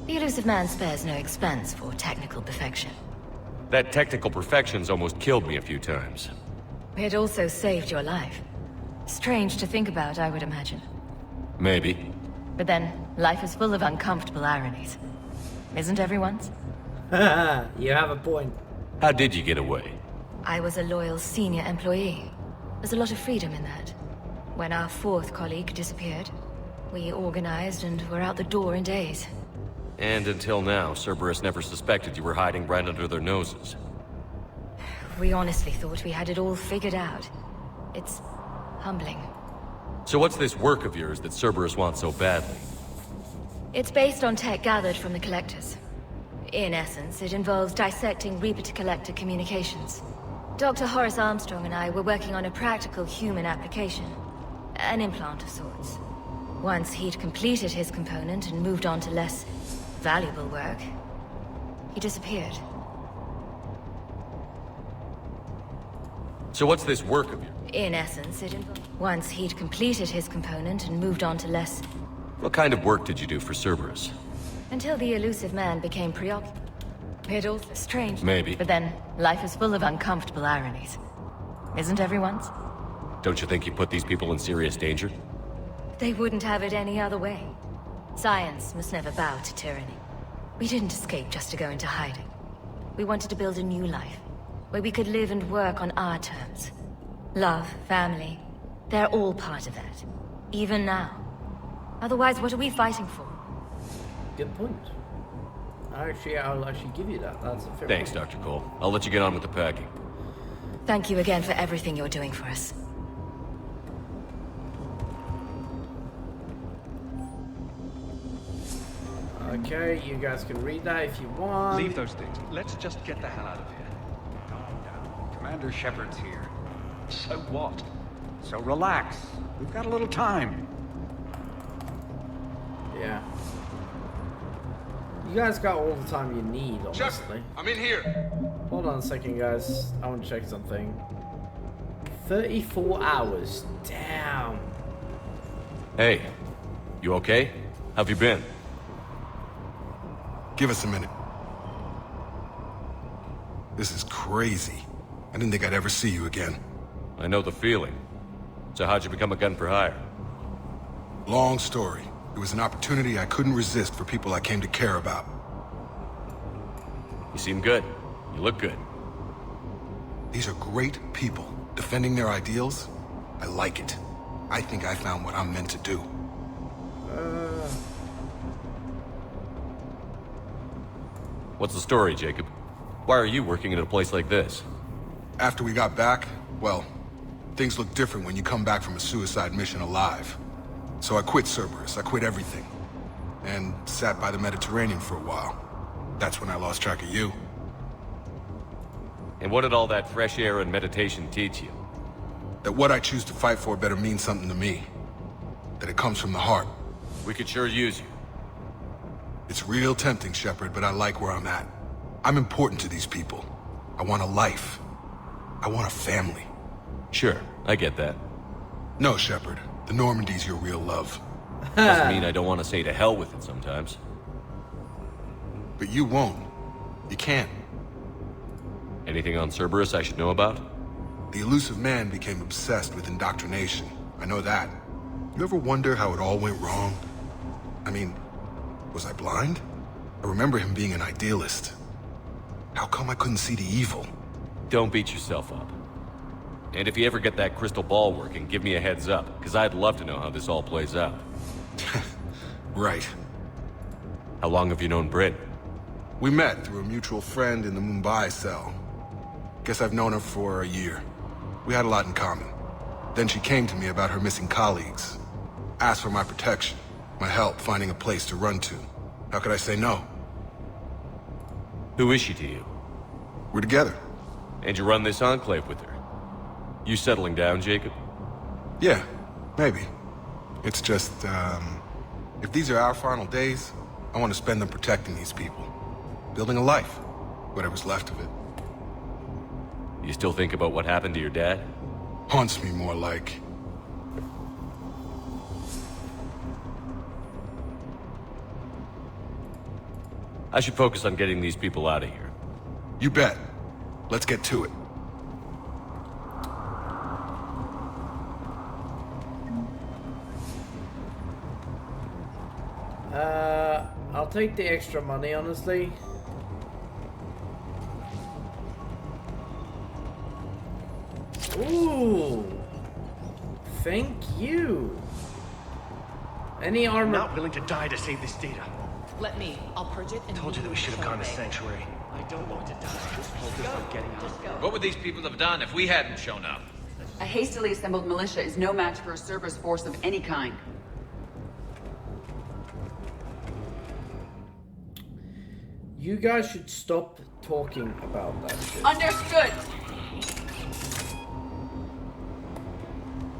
The elusive man spares no expense for technical perfection. That technical perfection's almost killed me a few times. It also saved your life. Strange to think about, I would imagine. Maybe. But then, life is full of uncomfortable ironies. Isn't everyone's? You have a point. How did you get away? I was a loyal senior employee. There's a lot of freedom in that. When our fourth colleague disappeared, we organized and were out the door in days. And until now, Cerberus never suspected you were hiding right under their noses. We honestly thought we had it all figured out. It's humbling. So what's this work of yours that Cerberus wants so badly? It's based on tech gathered from the Collectors. In essence, it involves dissecting Reaper-to-Collector communications. Dr. Horace Armstrong and I were working on a practical human application. An implant of sorts. Once he'd completed his component and moved on to less valuable work, he disappeared. So what's this work of yours? In essence, once he'd completed his component and moved on to less... What kind of work did you do for Cerberus? Until the elusive man became preoccupied. It all strange. Maybe. But then, life is full of uncomfortable ironies. Isn't everyone's? Don't you think you put these people in serious danger? They wouldn't have it any other way. Science must never bow to tyranny. We didn't escape just to go into hiding. We wanted to build a new life, where we could live and work on our terms. Love, family, they're all part of that. Even now. Otherwise, what are we fighting for? Good point. I'll actually give you that. That's a fair Thanks, point. Dr. Cole. I'll let you get on with the packing. Thank you again for everything you're doing for us. Okay, you guys can read that if you want. Leave those things. Let's just get the hell out of here. Calm down. Commander Shepard's here. So what? So relax. We've got a little time. Yeah. You guys got all the time you need, honestly. I'm in here. Hold on a second, guys. I want to check something. 34 hours. Damn. Hey, you okay? How've you been? Give us a minute. This is crazy. I didn't think I'd ever see you again. I know the feeling. So how'd you become a gun for hire? Long story. It was an opportunity I couldn't resist for people I came to care about. You seem good. You look good. These are great people, defending their ideals. I like it. I think I found what I'm meant to do. What's the story, Jacob? Why are you working at a place like this? After we got back, well, things look different when you come back from a suicide mission alive. So I quit Cerberus, I quit everything. And sat by the Mediterranean for a while. That's when I lost track of you. And what did all that fresh air and meditation teach you? That what I choose to fight for better mean something to me. That it comes from the heart. We could sure use you. It's real tempting, Shepard, but I like where I'm at. I'm important to these people. I want a life. I want a family. Sure, I get that. No, Shepard. The Normandy's your real love. Doesn't mean I don't want to say to hell with it sometimes. But you won't. You can't. Anything on Cerberus I should know about? The elusive man became obsessed with indoctrination. I know that. You ever wonder how it all went wrong? I mean, was I blind? I remember him being an idealist. How come I couldn't see the evil? Don't beat yourself up. And if you ever get that crystal ball working, give me a heads up, because I'd love to know how this all plays out. Right. How long have you known Britt? We met through a mutual friend in the Mumbai cell. Guess I've known her for a year. We had a lot in common. Then she came to me about her missing colleagues. Asked for my protection, my help finding a place to run to. How could I say no? Who is she to you? We're together. And you run this enclave with her? You settling down, Jacob? Yeah, maybe. It's just, if these are our final days, I want to spend them protecting these people. Building a life, whatever's left of it. You still think about what happened to your dad? Haunts me more like. I should focus on getting these people out of here. You bet. Let's get to it. I'll take the extra money, honestly. Ooh. Thank you. Any armor? I'm not willing to die to save this data. Let me. I'll purge it and... Told you that we should have gone to Sanctuary. I don't want to die. Just focus on getting out. What would these people have done if we hadn't shown up? A hastily assembled militia is no match for a Cerberus force of any kind. You guys should stop talking about that shit. Understood!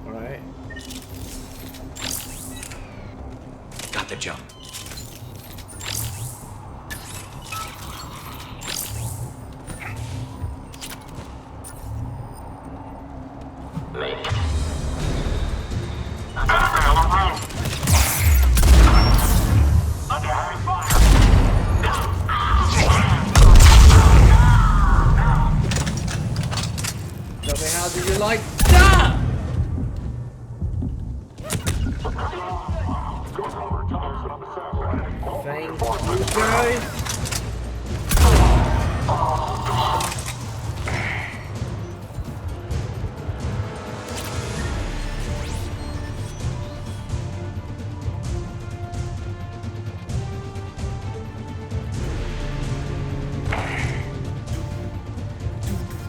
Alright. Got the jump. Tell me, how did you like that? Thank you guys.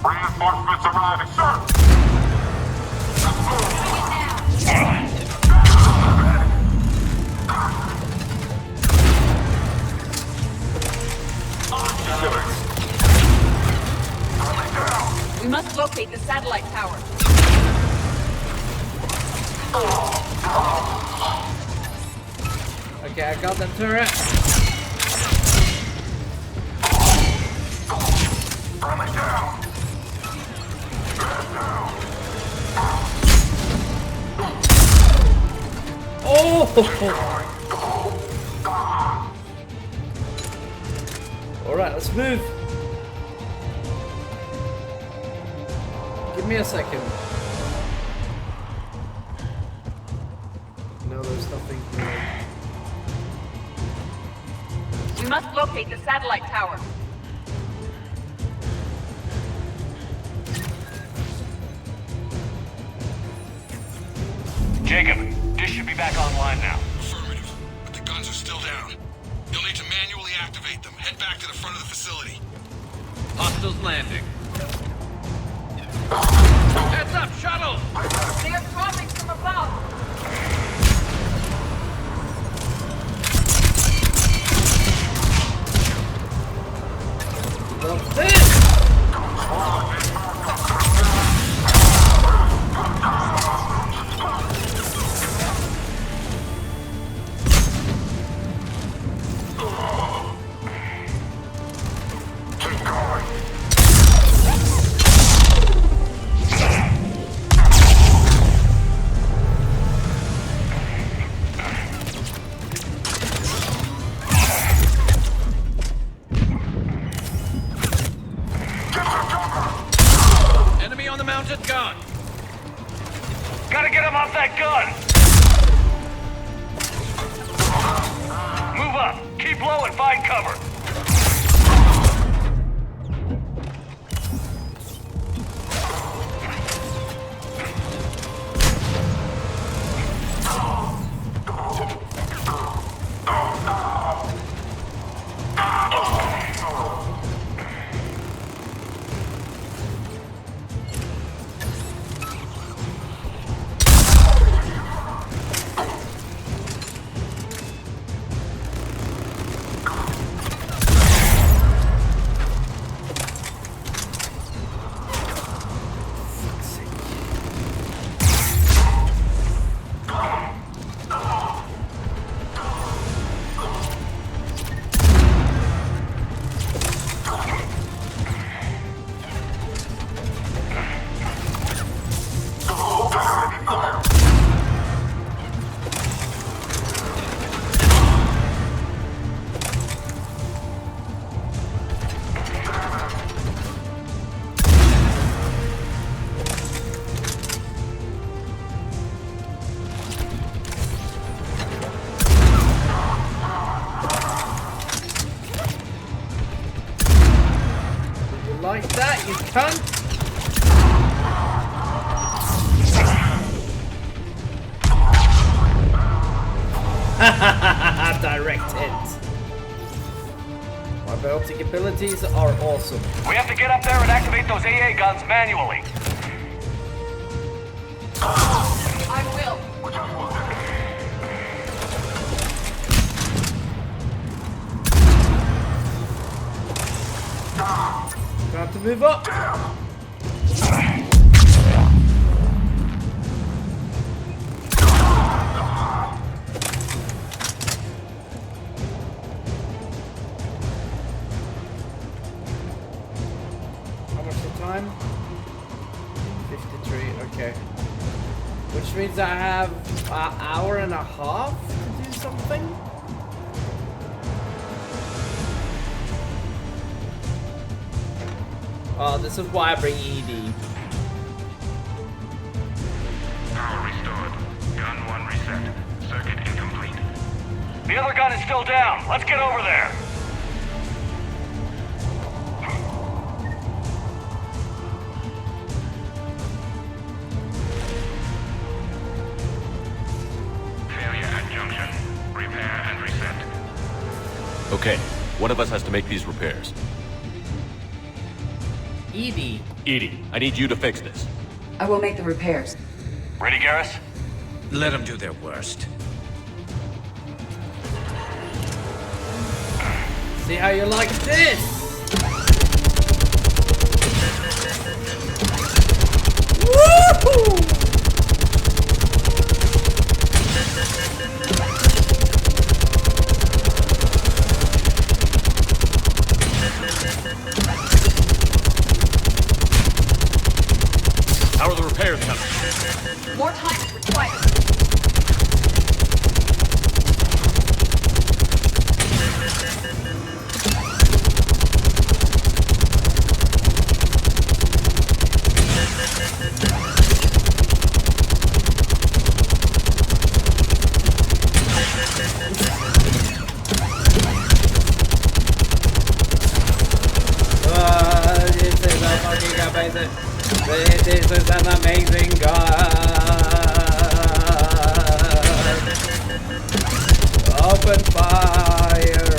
Reinforcements arriving, sir! We must locate the satellite tower. Okay, I got the turret. Oh! Alright, let's move. Give me a second. No, there's nothing here. We must locate the satellite tower. Jacob, dish should be back online now. Affirmative, but the guns are still down. You'll need to manually activate them. Head back to the front of the facility. Hostiles landing. Heads up, shuttle! They are dropping from above. What's this? Enemy on the mounted gun! Gotta get him off that gun! Move up! Keep low and find cover! like that, you cunt! Direct hit. My biotic abilities are awesome. We have to get up there and activate those AA guns manually. I will. Got to move up. How much the time? 53, okay. Which means I have an hour and a half to do something? Oh, this is why I bring ED. Power restored. Gun 1 reset. Circuit incomplete. The other gun is still down. Let's get over there. Failure at junction. Repair and reset. Okay, one of us has to make these repairs. ED. Edie, I need you to fix this. I will make the repairs. Ready, Garrus? Let them do their worst. See how you like this? Woohoo! How are the repairs coming? More time is required. This is a fucking amazing. This is an amazing god. Open fire.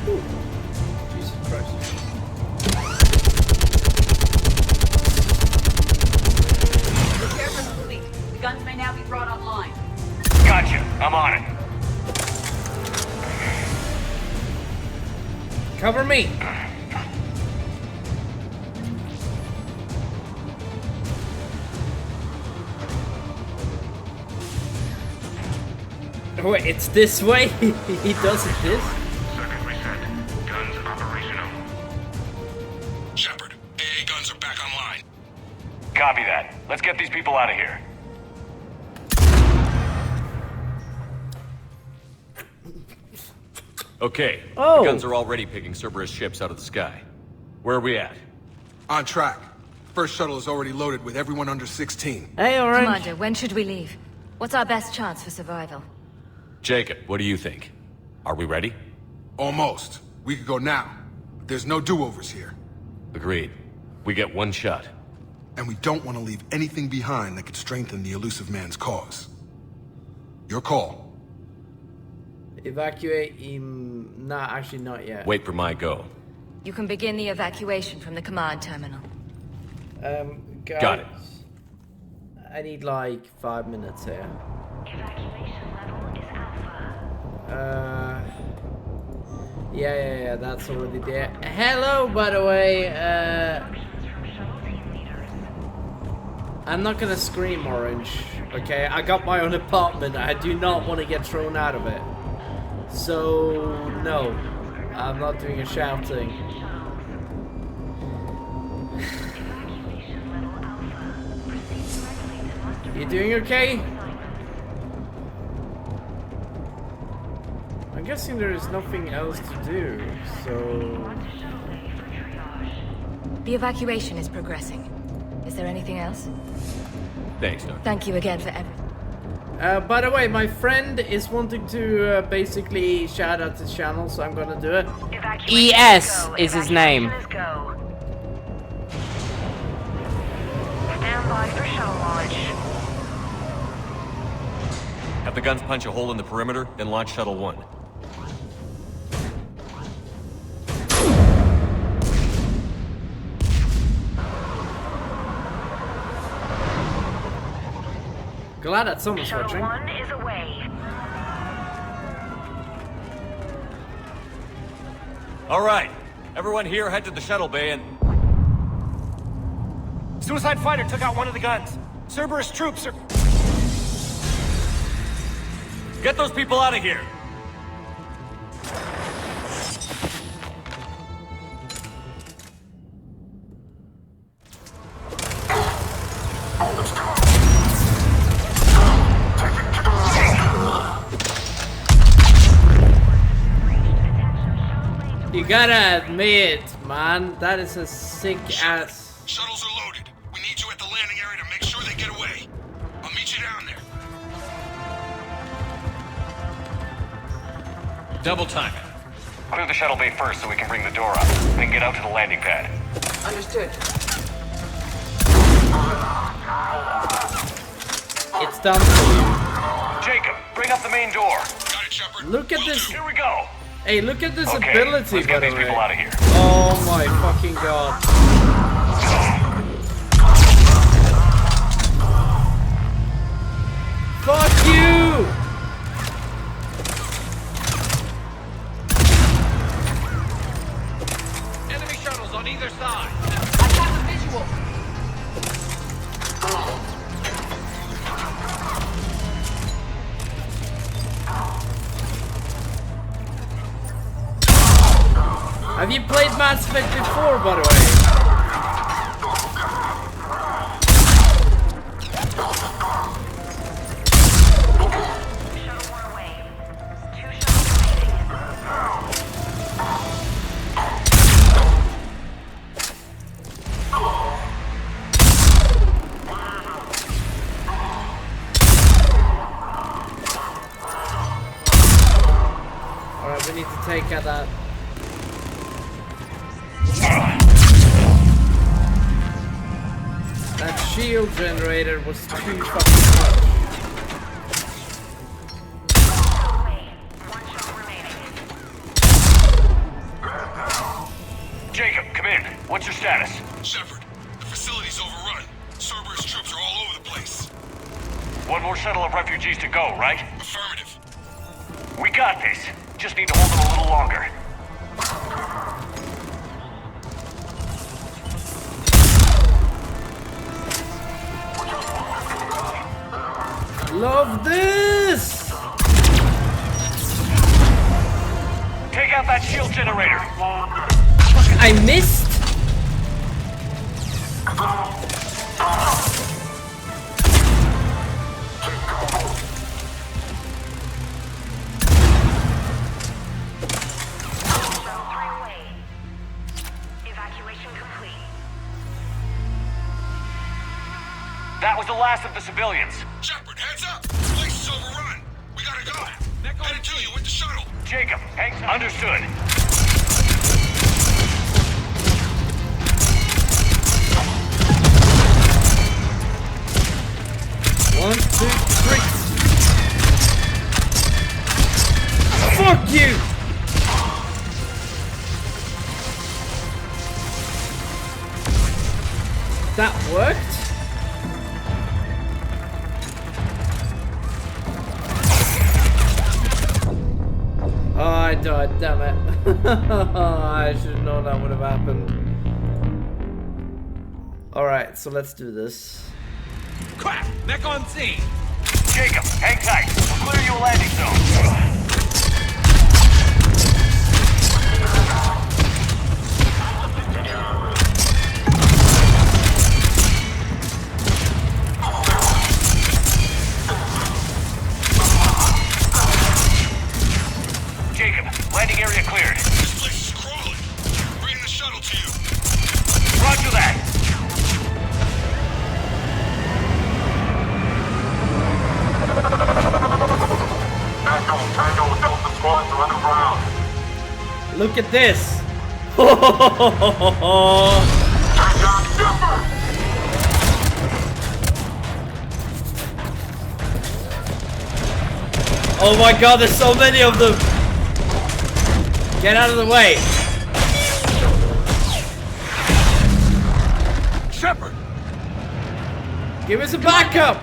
Ooh. Jesus Christ. Repairs are complete. The guns may now be brought online. Gotcha. I'm on it. Cover me. Wait, it's this way? He does it this? Circuit reset. Guns operational. Shepard, AA guns are back online. Copy that. Let's get these people out of here. Okay, Oh. the guns are already picking Cerberus ships out of the sky. Where are we at? On track. First shuttle is already loaded with everyone under 16. Hey, Orange. Commander, when should we leave? What's our best chance for survival? Jacob, what do you think? Are we ready? Almost. We could go now. But there's no do-overs here. Agreed. We get one shot. And we don't want to leave anything behind that could strengthen the elusive man's cause. Your call. Evacuate him. Nah, actually not yet. Wait for my go. You can begin the evacuation from the command terminal. Guys, Got it. I need like 5 minutes here. Yeah, that's already there. Hello, by the way. I'm not gonna scream, Orange. Okay, I got my own apartment. I do not want to get thrown out of it. So, no. I'm not doing a shouting. You doing okay? I'm guessing there is nothing else to do, so... The evacuation is progressing. Is there anything else? Thanks, Doc. Thank you again for everything. By the way, my friend is wanting to basically shout out his channel, so I'm gonna do it. ES is his name. Stand by for shuttle launch. Have the guns punch a hole in the perimeter, then launch Shuttle 1. Glad that someone's Shuttle watching. 1 is away. Alright, everyone here head to the shuttle bay and... Suicide fighter took out one of the guns. Cerberus troops are... Get those people out of here! You gotta admit, man, that is a sick ass. Shuttles are loaded. We need you at the landing area to make sure they get away. I'll meet you down there. Double time it. Clear the shuttle bay first so we can bring the door up. Then get out to the landing pad. Understood. It's done for you. Jacob, bring up the main door. Got it, Shepard. Look at this. Here we go. Hey, look at this Okay, ability, let's by get the these way. people out of here. Oh my fucking god. Fuck you! Enemy shuttles on either side. I got the visual. Have you played Mass Effect before, by the way? Alright, we need to take out that. That shield generator was too fucking much. Jacob, come in. What's your status? Shepard, the facility's overrun. Cerberus troops are all over the place. One more shuttle of refugees to go, right? Affirmative. We got this. Just need to hold them a little longer. Love this! Take out that shield generator. Fuck, I missed! That was the last of the civilians. Shepard, heads up! The place is overrun. We gotta go. Headed to you with the shuttle. Jacob, understood. One, two, three. Fuck you! That worked? Oh, I died, damn it. I should have known that would have happened. Alright, so let's do this. Crap! Mech on scene! Jacob, hang tight. We'll clear you a landing zone. Jacob, landing area cleared. This place is crawling. Bringing the shuttle to you. Roger that. Look at this. Oh my god, there's so many of them! Get out of the way! Shepard! Give us a backup!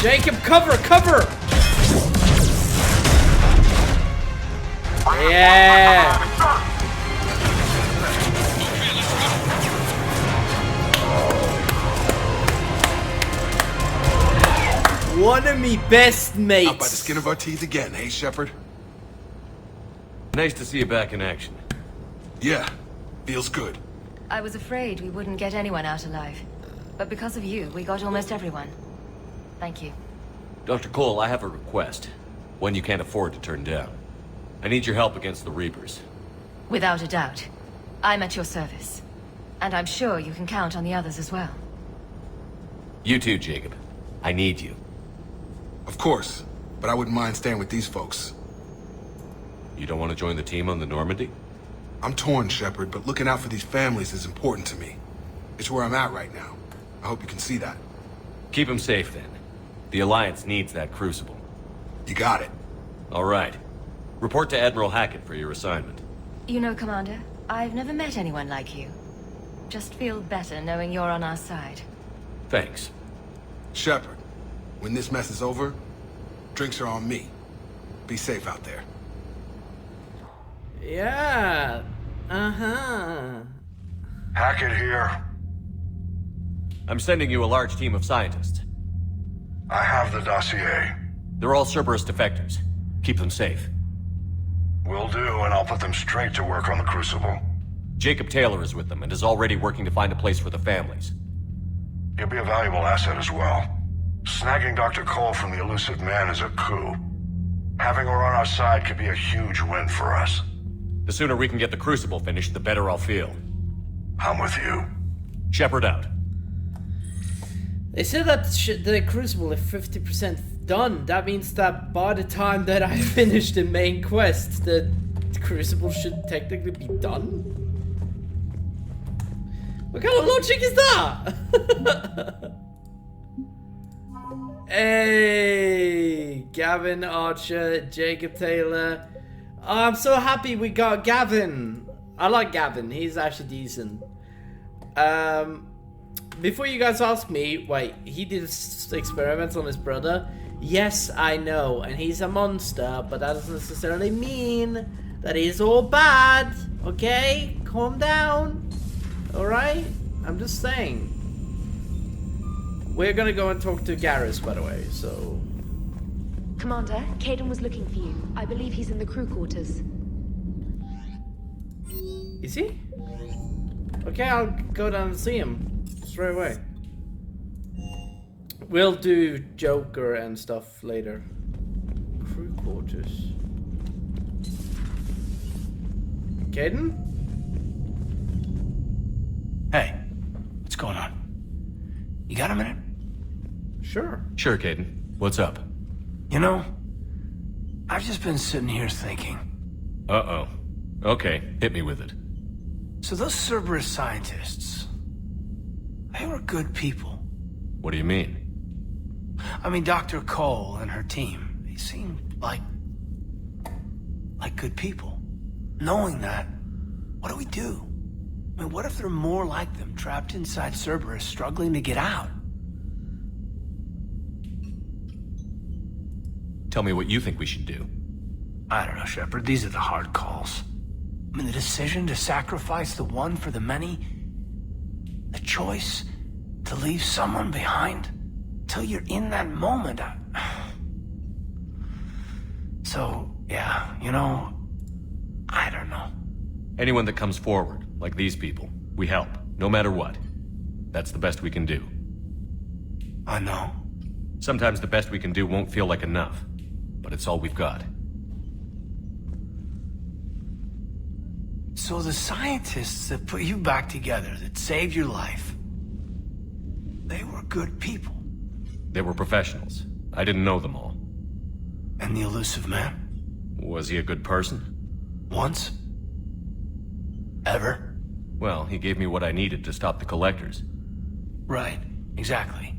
Jacob, cover! Cover! Yeah! One of me best mates. Out by the skin of our teeth again, hey, Shepard? Nice to see you back in action. Yeah, feels good. I was afraid we wouldn't get anyone out alive. But because of you, we got almost everyone. Thank you. Dr. Cole, I have a request. One you can't afford to turn down. I need your help against the Reapers. Without a doubt. I'm at your service. And I'm sure you can count on the others as well. You too, Jacob. I need you. Of course, but I wouldn't mind staying with these folks. You don't want to join the team on the Normandy? I'm torn, Shepard, but looking out for these families is important to me. It's where I'm at right now. I hope you can see that. Keep them safe, then. The Alliance needs that Crucible. You got it. All right. Report to Admiral Hackett for your assignment. You know, Commander, I've never met anyone like you. Just feel better knowing you're on our side. Thanks. Shepard, when this mess is over, drinks are on me. Be safe out there. Yeah. Uh-huh. Hackett here. I'm sending you a large team of scientists. I have the dossier. They're all Cerberus defectors. Keep them safe. Will do, and I'll put them straight to work on the Crucible. Jacob Taylor is with them and is already working to find a place for the families. He'll be a valuable asset as well. Snagging Dr. Cole from the elusive man is a coup. Having her on our side could be a huge win for us. The sooner we can get the Crucible finished, the better I'll feel. I'm with you. Shepard out. They said that the Crucible is 50% done. That means that by the time that I finish the main quest, the Crucible should technically be done? What kind of logic is that? Hey, Gavin Archer, Jacob Taylor. Oh, I'm so happy we got Gavin. I like Gavin. He's actually decent. Before you guys ask me, wait, he did experiments on his brother? Yes, I know, and he's a monster, but that doesn't necessarily mean that he's all bad, okay? Calm down, alright? I'm just saying. We're gonna go and talk to Garrus, by the way, so... Commander, Caden was looking for you. I believe he's in the crew quarters. Is he? Okay, I'll go down and see him. Straight away. We'll do Joker and stuff later. Crew quarters. Caden? Hey, what's going on? You got a minute? Sure. Sure, Caden. What's up? You know, I've just been sitting here thinking. Uh-oh. Okay, hit me with it. So those Cerberus scientists, they were good people. What do you mean? I mean, Dr. Cole and her team, they seemed like good people. Knowing that, what do we do? I mean, what if there are more like them, trapped inside Cerberus, struggling to get out? Tell me what you think we should do. I don't know, Shepard. These are the hard calls. I mean, the decision to sacrifice the one for the many, the choice to leave someone behind till you're in that moment. So, yeah, you know, I don't know. Anyone that comes forward, like these people, we help, no matter what. That's the best we can do. I know. Sometimes the best we can do won't feel like enough, but it's all we've got. So the scientists that put you back together, that saved your life, they were good people. They were professionals. I didn't know them all. And the elusive man? Was he a good person? Once? Ever? Well, he gave me what I needed to stop the collectors. Right, exactly.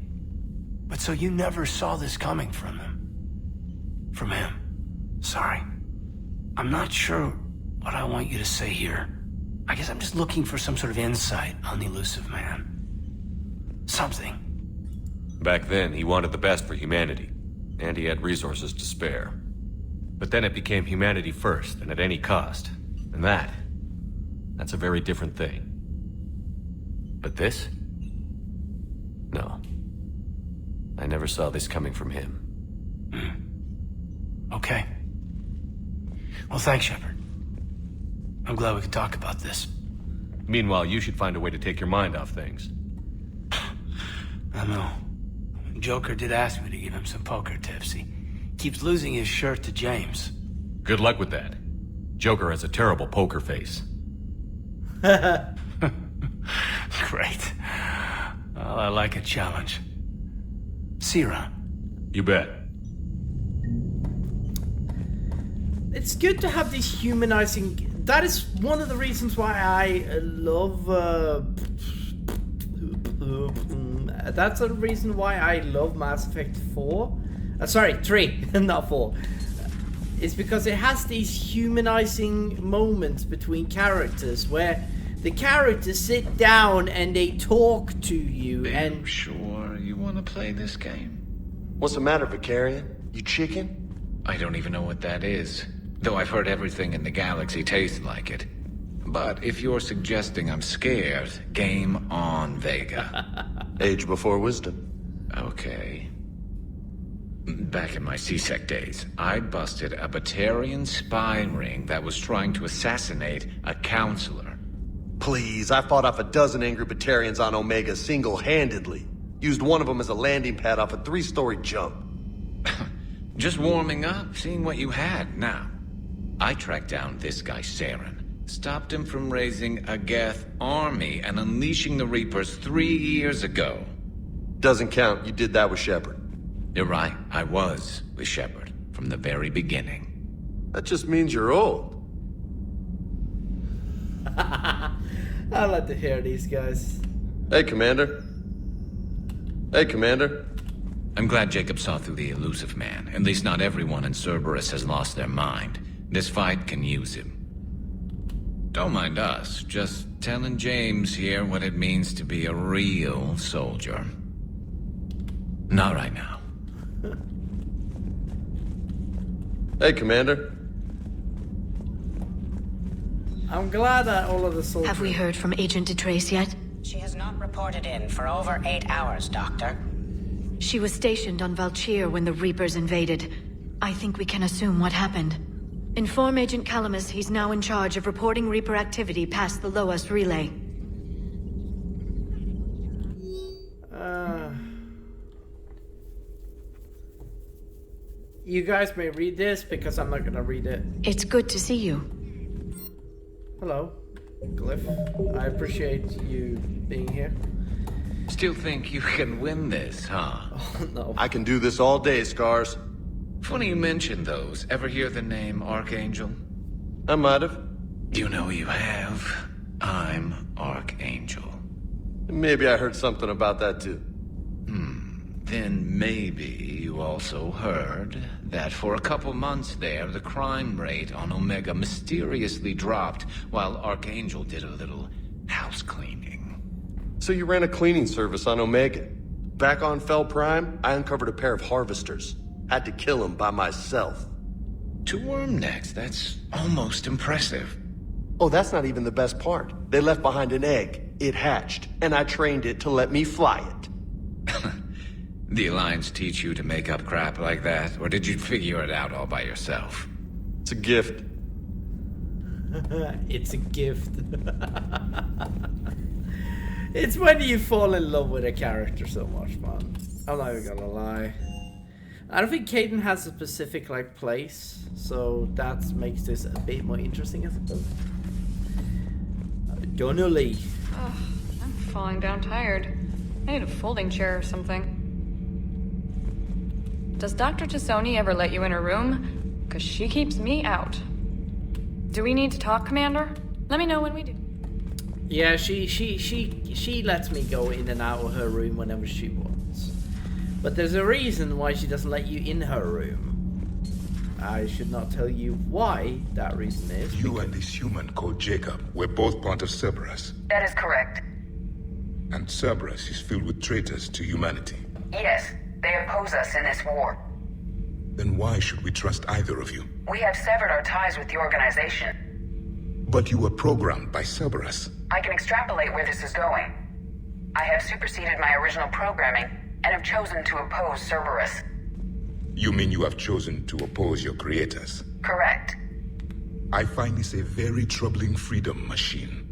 But so you never saw this coming from him? From him? Sorry. I'm not sure what I want you to say here. I guess I'm just looking for some sort of insight on the elusive man. Something. Back then, he wanted the best for humanity, and he had resources to spare. But then it became humanity first, and at any cost. And that's a very different thing. But this? No. I never saw this coming from him. Okay. Well, thanks, Shepard. I'm glad we could talk about this. Meanwhile, you should find a way to take your mind off things. I know. Joker did ask me to give him some poker tips. He keeps losing his shirt to James. Good luck with that. Joker has a terrible poker face. Great. Well, I like a challenge. See you around. You bet. It's good to have these humanizing... That is one of the reasons why I love... That's a reason why I love Mass Effect 4. Sorry, 3, not 4. It's because it has these humanizing moments between characters where the characters sit down and they talk to you. And sure you want to play this game? What's the matter, Vicarian? You chicken? I don't even know what that is. Though I've heard everything in the galaxy tastes like it. But if you're suggesting I'm scared, game on, Vega. Age before wisdom. Okay. Back in my C-Sec days, I busted a Batarian spy ring that was trying to assassinate a counselor. Please, I fought off a dozen angry Batarians on Omega single-handedly. Used one of them as a landing pad off a 3-story jump. Just warming up, seeing what you had now. I tracked down this guy, Saren. Stopped him from raising a Geth army and unleashing the Reapers 3 years ago. Doesn't count. You did that with Shepard. You're right. I was with Shepard from the very beginning. That just means you're old. I like to hear these guys. Hey, Commander. Hey, Commander. I'm glad Jacob saw through the elusive man. At least not everyone in Cerberus has lost their mind. This fight can use him. Don't mind us, just telling James here what it means to be a real soldier. Not right now. Hey, Commander. I'm glad that all of the soldiers... Have we heard from Agent DeTrace yet? She has not reported in for over 8 hours, Doctor. She was stationed on Valchir when the Reapers invaded. I think we can assume what happened. Inform Agent Calamus he's now in charge of reporting Reaper activity past the Loas relay. You guys may read this because I'm not gonna read it. It's good to see you. Hello, Glyph. I appreciate you being here. Still think you can win this, huh? Oh, no. I can do this all day, Scars. Funny you mention those. Ever hear the name Archangel? I might have. You know you have. I'm Archangel. Maybe I heard something about that too. Then maybe you also heard that for a couple months there, the crime rate on Omega mysteriously dropped while Archangel did a little house cleaning. So you ran a cleaning service on Omega. Back on Fel Prime, I uncovered a pair of harvesters. Had to kill them by myself. 2 worm necks, that's almost impressive. Oh, that's not even the best part. They left behind an egg. It hatched, and I trained it to let me fly it. The Alliance teach you to make up crap like that, or did you figure it out all by yourself? It's a gift. It's a gift. It's when you fall in love with a character so much, man. I'm not even gonna lie. I don't think Caden has a specific place, so that makes this a bit more interesting, I suppose. Donnelly. Ugh, I'm falling down tired. I need a folding chair or something. Does Dr. Tassoni ever let you in her room? Because she keeps me out. Do we need to talk, Commander? Let me know when we do. Yeah, she lets me go in and out of her room whenever she wants. But there's a reason why she doesn't let you in her room. I should not tell you why that reason is. You and this human called Jacob were both part of Cerberus. That is correct. And Cerberus is filled with traitors to humanity. Yes, they oppose us in this war. Then why should we trust either of you? We have severed our ties with the organization. But you were programmed by Cerberus. I can extrapolate where this is going. I have superseded my original programming and have chosen to oppose Cerberus. You mean you have chosen to oppose your creators? Correct. I find this a very troubling freedom machine.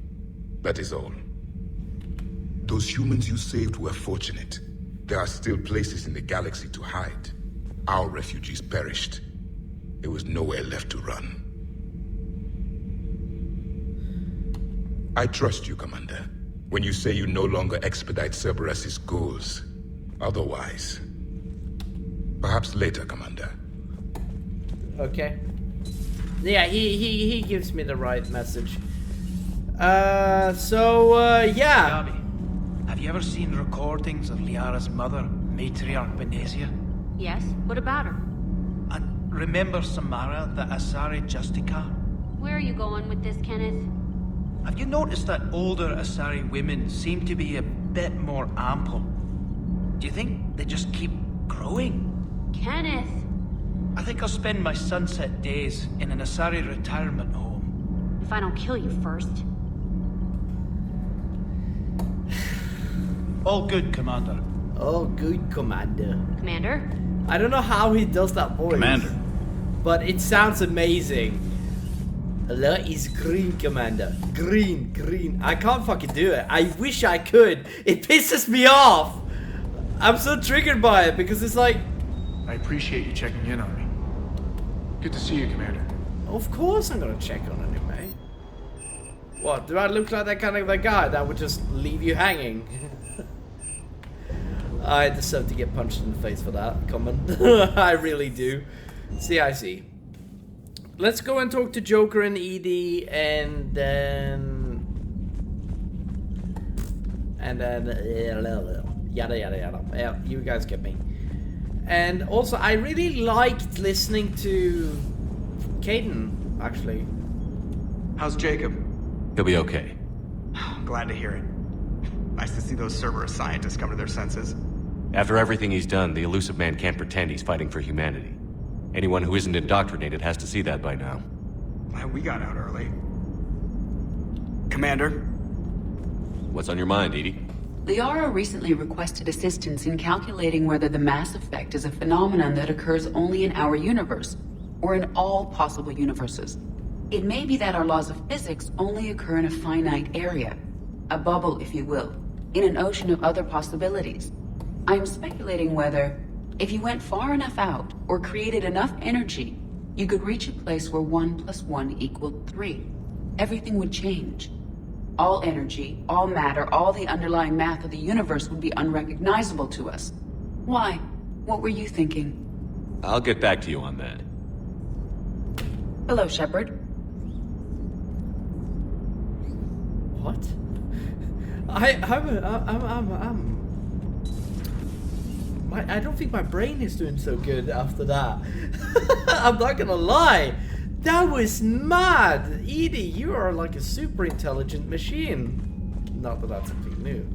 That is all. Those humans you saved were fortunate. There are still places in the galaxy to hide. Our refugees perished. There was nowhere left to run. I trust you, Commander, when you say you no longer expedite Cerberus's goals. Otherwise... Perhaps later, Commander. Okay. Yeah, he gives me the right message. Yeah. Gabi, have you ever seen recordings of Liara's mother, Matriarch Benezia? Yes? What about her? And remember Samara, the Asari Justicar? Where are you going with this, Kenneth? Have you noticed that older Asari women seem to be a bit more ample? Do you think they just keep growing? Kenneth! I think I'll spend my sunset days in an Asari retirement home. If I don't kill you first. All good, Commander. All good, Commander. Commander? I don't know how he does that voice. Commander. But it sounds amazing. That is green, Commander. Green. I can't fucking do it. I wish I could. It pisses me off. I'm so triggered by it because it's like... I appreciate you checking in on me. Good to see you, Commander. Of course I'm gonna check on it, mate. What, do I look like that kind of a guy that would just leave you hanging? I deserve to get punched in the face for that comment. I really do. See. Let's go and talk to Joker and Edie, and then yada. Yeah, you guys get me. And also, I really liked listening to Caden, actually. How's Jacob? He'll be okay. Glad to hear it. Nice to see those Cerberus scientists come to their senses. After everything he's done, the elusive man can't pretend he's fighting for humanity. Anyone who isn't indoctrinated has to see that by now. Glad we got out early. Commander? What's on your mind, Edie? Liara recently requested assistance in calculating whether the mass effect is a phenomenon that occurs only in our universe, or in all possible universes. It may be that our laws of physics only occur in a finite area, a bubble, if you will, in an ocean of other possibilities. I am speculating whether, if you went far enough out, or created enough energy, you could reach a place where 1 + 1 = 3. Everything would change. All energy, all matter, all the underlying math of the universe would be unrecognizable to us. Why? What were you thinking? I'll get back to you on that. Hello, Shepard. What? I don't think my brain is doing so good after that. I'm not gonna lie. That was mad! Edie, you are like a super intelligent machine. Not that that's something new.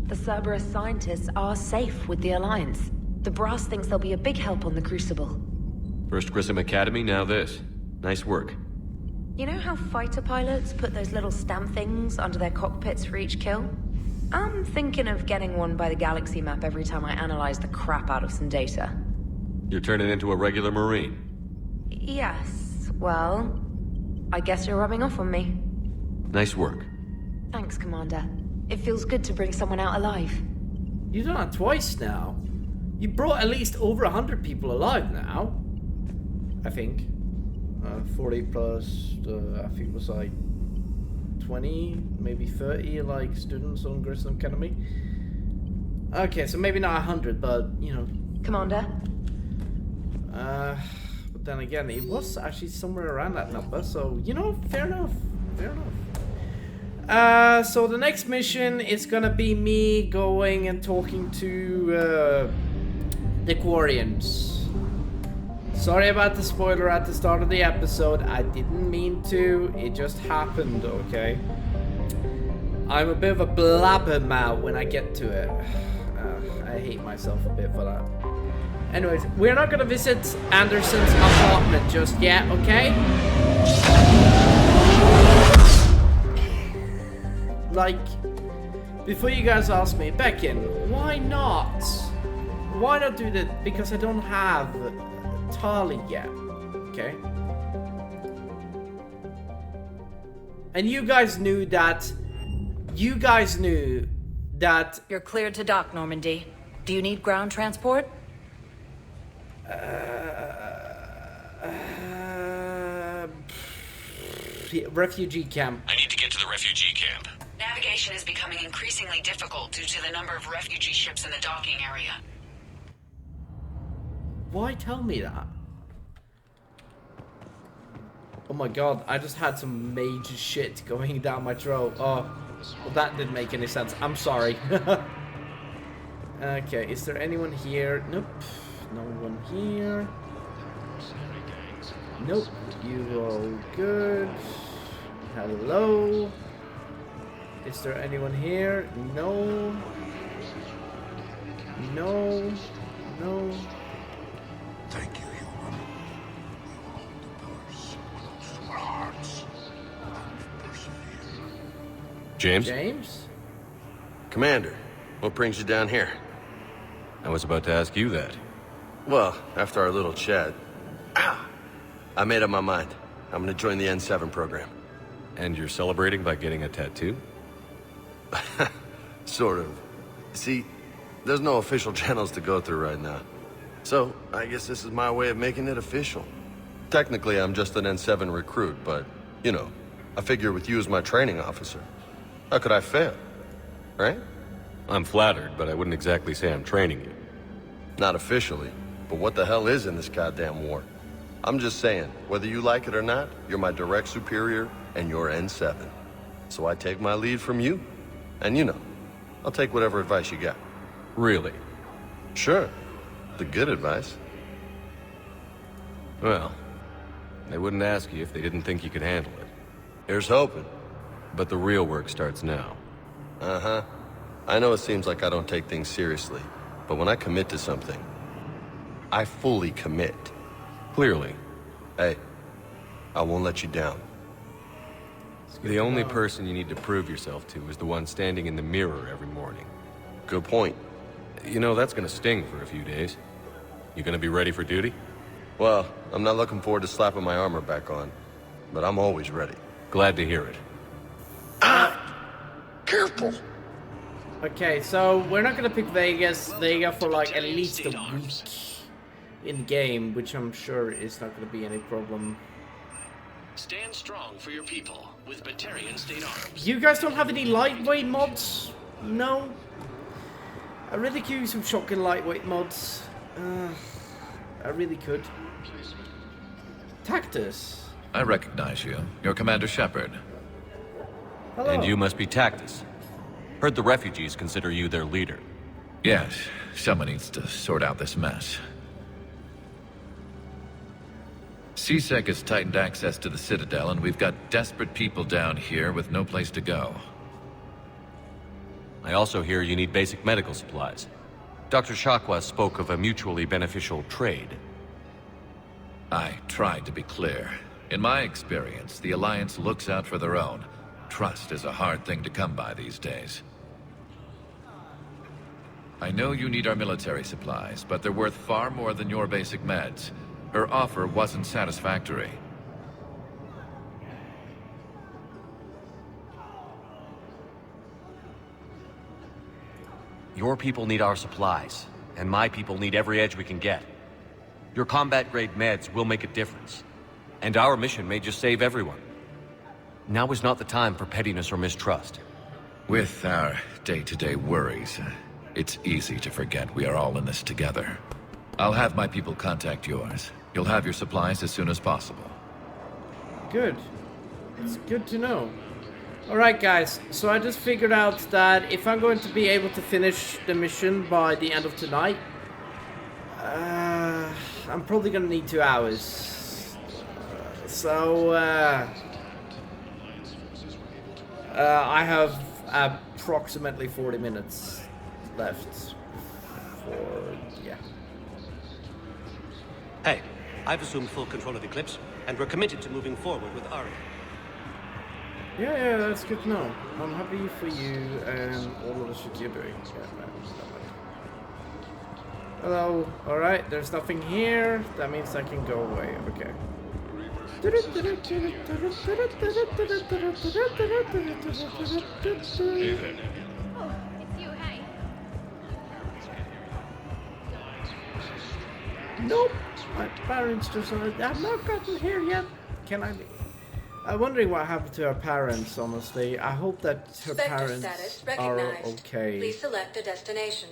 The Cerberus scientists are safe with the Alliance. The Brass thinks they'll be a big help on the Crucible. First Grissom Academy, now this. Nice work. You know how fighter pilots put those little stamp things under their cockpits for each kill? I'm thinking of getting one by the galaxy map every time I analyze the crap out of some data. You're turning into a regular Marine. Yes, well, I guess you're rubbing off on me. Nice work. Thanks, Commander. It feels good to bring someone out alive. You've done it twice now. You brought at least over 100 people alive now. I think. 40 plus, I think it was like 20, maybe 30 like students on Grissom Academy. Okay, so maybe not 100, but you know. Commander? What then again, it was actually somewhere around that number, so, you know, fair enough. Fair enough. So the next mission is gonna be me going and talking to the Quarians. Sorry about the spoiler at the start of the episode. I didn't mean to. It just happened, okay? I'm a bit of a blabbermouth when I get to it. I hate myself a bit for that. Anyways, we're not gonna visit Anderson's apartment just yet, okay? Like, before you guys ask me, Beckin, why not? Why not do that? Because I don't have Tali yet, okay? And you guys knew that. You're cleared to dock, Normandy. Do you need ground transport? Refugee camp. I need to get to the refugee camp. Navigation is becoming increasingly difficult due to the number of refugee ships in the docking area. Why tell me that? Oh my god, I just had some major shit going down my throat. Oh, well, that didn't make any sense. I'm sorry. Okay, is there anyone here? Nope. No one here. Nope. You all good. Hello. Is there anyone here? No. No. No. Thank you, human. We will hold the pillars close to our hearts and persevere. James? James? Commander, what brings you down here? I was about to ask you that. Well, after our little chat, I made up my mind. I'm gonna join the N7 program. And you're celebrating by getting a tattoo? Sort of. See, there's no official channels to go through right now. So, I guess this is my way of making it official. Technically, I'm just an N7 recruit, but, you know, I figure with you as my training officer, how could I fail? Right? I'm flattered, but I wouldn't exactly say I'm training you. Not officially, but what the hell is in this goddamn war? I'm just saying, whether you like it or not, you're my direct superior, and you're N7. So I take my lead from you. And you know, I'll take whatever advice you got. Really? Sure. The good advice. Well, they wouldn't ask you if they didn't think you could handle it. Here's hoping. But the real work starts now. Uh-huh. I know it seems like I don't take things seriously, but when I commit to something, I fully commit. Clearly. Hey, I won't let you down. The only person you need to prove yourself to is the one standing in the mirror every morning. Good point. You know, that's gonna sting for a few days. You gonna be ready for duty? Well, I'm not looking forward to slapping my armor back on, but I'm always ready. Glad to hear it. Careful! Okay, so we're not gonna pick Vegas for like at least a week in game, which I'm sure is not gonna be any problem. Stand strong for your people with Batarian State Arms. You guys don't have any lightweight mods? No? I really could use some shotgun lightweight mods. I really could. Tactus. I recognize you. You're Commander Shepard. Hello. And you must be Tactus. Heard the refugees consider you their leader. Yes, someone needs to sort out this mess. CSEC has tightened access to the Citadel, and we've got desperate people down here with no place to go. I also hear you need basic medical supplies. Dr. Shakwa spoke of a mutually beneficial trade. I tried to be clear. In my experience, the Alliance looks out for their own. Trust is a hard thing to come by these days. I know you need our military supplies, but they're worth far more than your basic meds. Her offer wasn't satisfactory. Your people need our supplies, and my people need every edge we can get. Your combat-grade meds will make a difference, and our mission may just save everyone. Now is not the time for pettiness or mistrust. With our day-to-day worries, it's easy to forget we are all in this together. I'll have my people contact yours. You'll have your supplies as soon as possible. Good. It's good to know. Alright guys, so I just figured out that if I'm going to be able to finish the mission by the end of tonight, I'm probably gonna need 2 hours. I have approximately 40 minutes left yeah. Hey, I've assumed full control of Eclipse, and we're committed to moving forward with Ari. Yeah, that's good to know. I'm happy for you and all of the shit you're doing. Hello. Alright, there's nothing here. That means I can go away. Okay. Nope. My parents just I've not gotten here yet. Can I? I'm wondering what happened to her parents, honestly. I hope that her parents are okay. Please select a destination.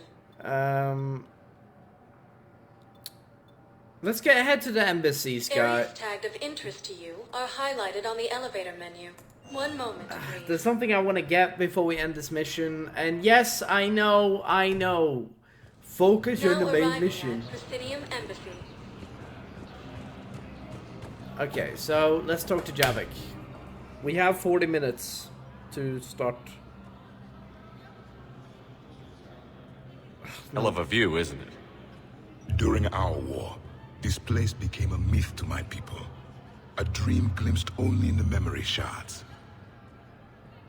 Let's get ahead to the embassies, guys. Areas tagged of interest to you are highlighted on the elevator menu. One moment, please. There's something I want to get before we end this mission. And yes, I know. Focus on the main mission. Presidium Embassy. Okay, so let's talk to Javik. We have 40 minutes to start. Hell of a view, isn't it? During our war, this place became a myth to my people. A dream glimpsed only in the memory shards.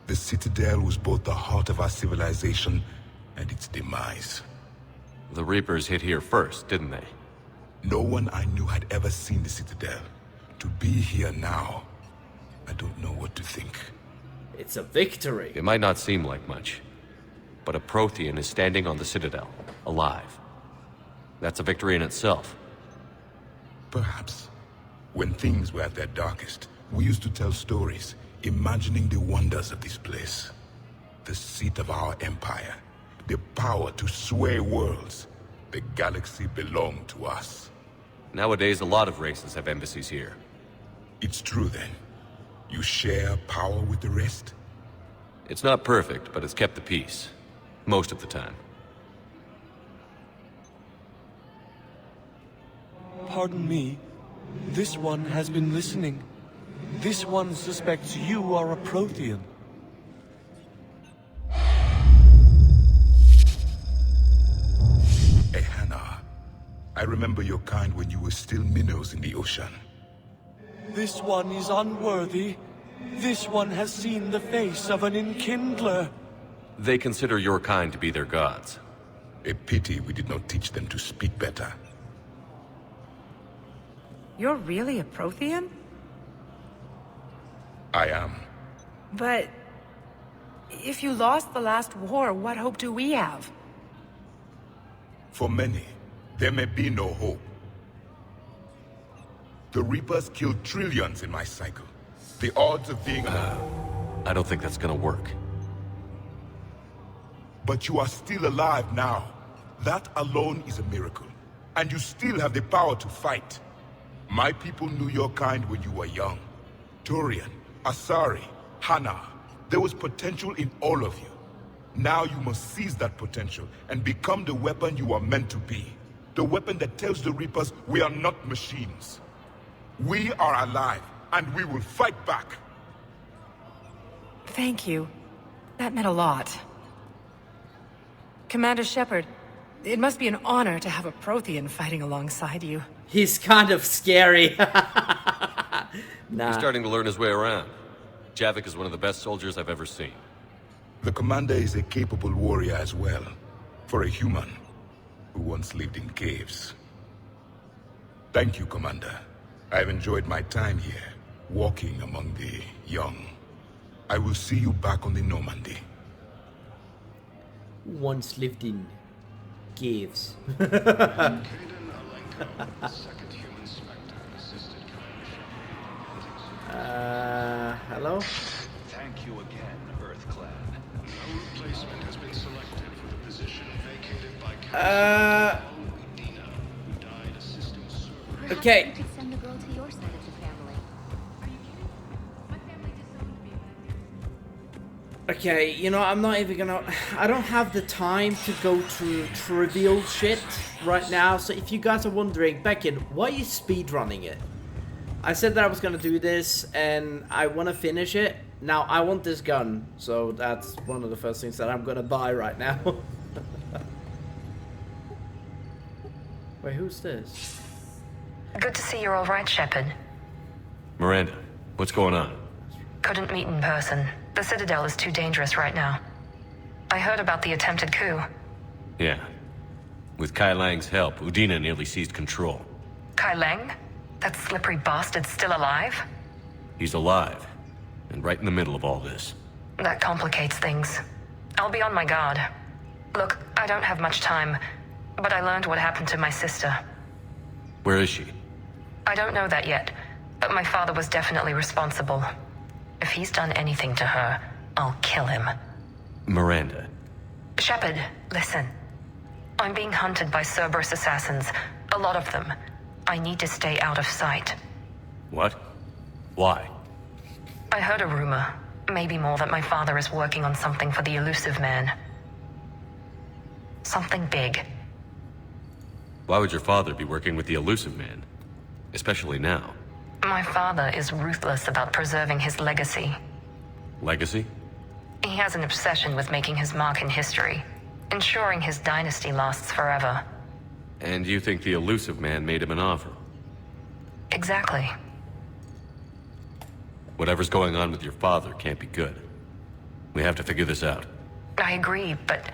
The Citadel was both the heart of our civilization and its demise. The Reapers hit here first, didn't they? No one I knew had ever seen the Citadel. To be here now, I don't know what to think. It's a victory. It might not seem like much, but a Prothean is standing on the Citadel, alive. That's a victory in itself. Perhaps. When things were at their darkest, we used to tell stories, imagining the wonders of this place. The seat of our empire, the power to sway worlds. The galaxy belonged to us. Nowadays, a lot of races have embassies here. It's true then. You share power with the rest? It's not perfect, but it's kept the peace. Most of the time. Pardon me. This one has been listening. This one suspects you are a Prothean. Hannah, I remember your kind when you were still minnows in the ocean. This one is unworthy. This one has seen the face of an enkindler. They consider your kind to be their gods. A pity we did not teach them to speak better. You're really a Prothean? I am. But if you lost the last war, what hope do we have? For many, there may be no hope. The Reapers killed trillions in my cycle. The odds of being I don't think that's gonna work. But you are still alive now. That alone is a miracle. And you still have the power to fight. My people knew your kind when you were young. Turian, Asari, Hana. There was potential in all of you. Now you must seize that potential and become the weapon you are meant to be. The weapon that tells the Reapers we are not machines. We are alive, and we will fight back. Thank you. That meant a lot. Commander Shepard, it must be an honor to have a Prothean fighting alongside you. He's kind of scary. He's starting to learn his way around. Javik is one of the best soldiers I've ever seen. The commander is a capable warrior as well, for a human who once lived in caves. Thank you, Commander. I've enjoyed my time here, walking among the young. I will see you back on the Normandy. Once lived in caves. Hello? Thank you again, Earthclad. No replacement has been selected for the position vacated by Okay. You could send the girl to your side of the family. Okay, you know, I'm not even gonna... I don't have the time to go through trivial shit right now, so if you guys are wondering, Beckett, why are you speedrunning it? I said that I was gonna do this, and I wanna finish it. Now, I want this gun, so that's one of the first things that I'm gonna buy right now. Wait, who's this? Good to see you're all right, Shepard. Miranda, what's going on? Couldn't meet in person. The Citadel is too dangerous right now. I heard about the attempted coup. Yeah. With Kai Lang's help, Udina nearly seized control. Kai Lang? That slippery bastard's still alive? He's alive, and right in the middle of all this. That complicates things. I'll be on my guard. Look, I don't have much time, but I learned what happened to my sister. Where is she? I don't know that yet, but my father was definitely responsible. If he's done anything to her, I'll kill him. Miranda. Shepard, listen. I'm being hunted by Cerberus assassins. A lot of them. I need to stay out of sight. What? Why? I heard a rumor, maybe more, that my father is working on something for the Elusive Man. Something big. Why would your father be working with the Elusive Man? Especially now. My father is ruthless about preserving his legacy. Legacy? He has an obsession with making his mark in history, ensuring his dynasty lasts forever. And you think the Elusive Man made him an offer? Exactly. Whatever's going on with your father can't be good. We have to figure this out. I agree, but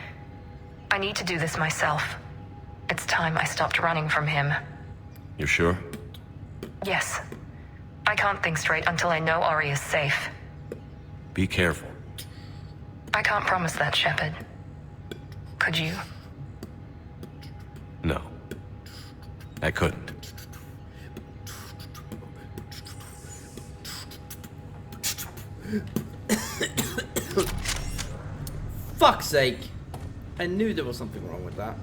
I need to do this myself. It's time I stopped running from him. You're sure? Yes. I can't think straight until I know Ori is safe. Be careful. I can't promise that, Shepard. Could you? No. I couldn't. Fuck's sake! I knew there was something wrong with that.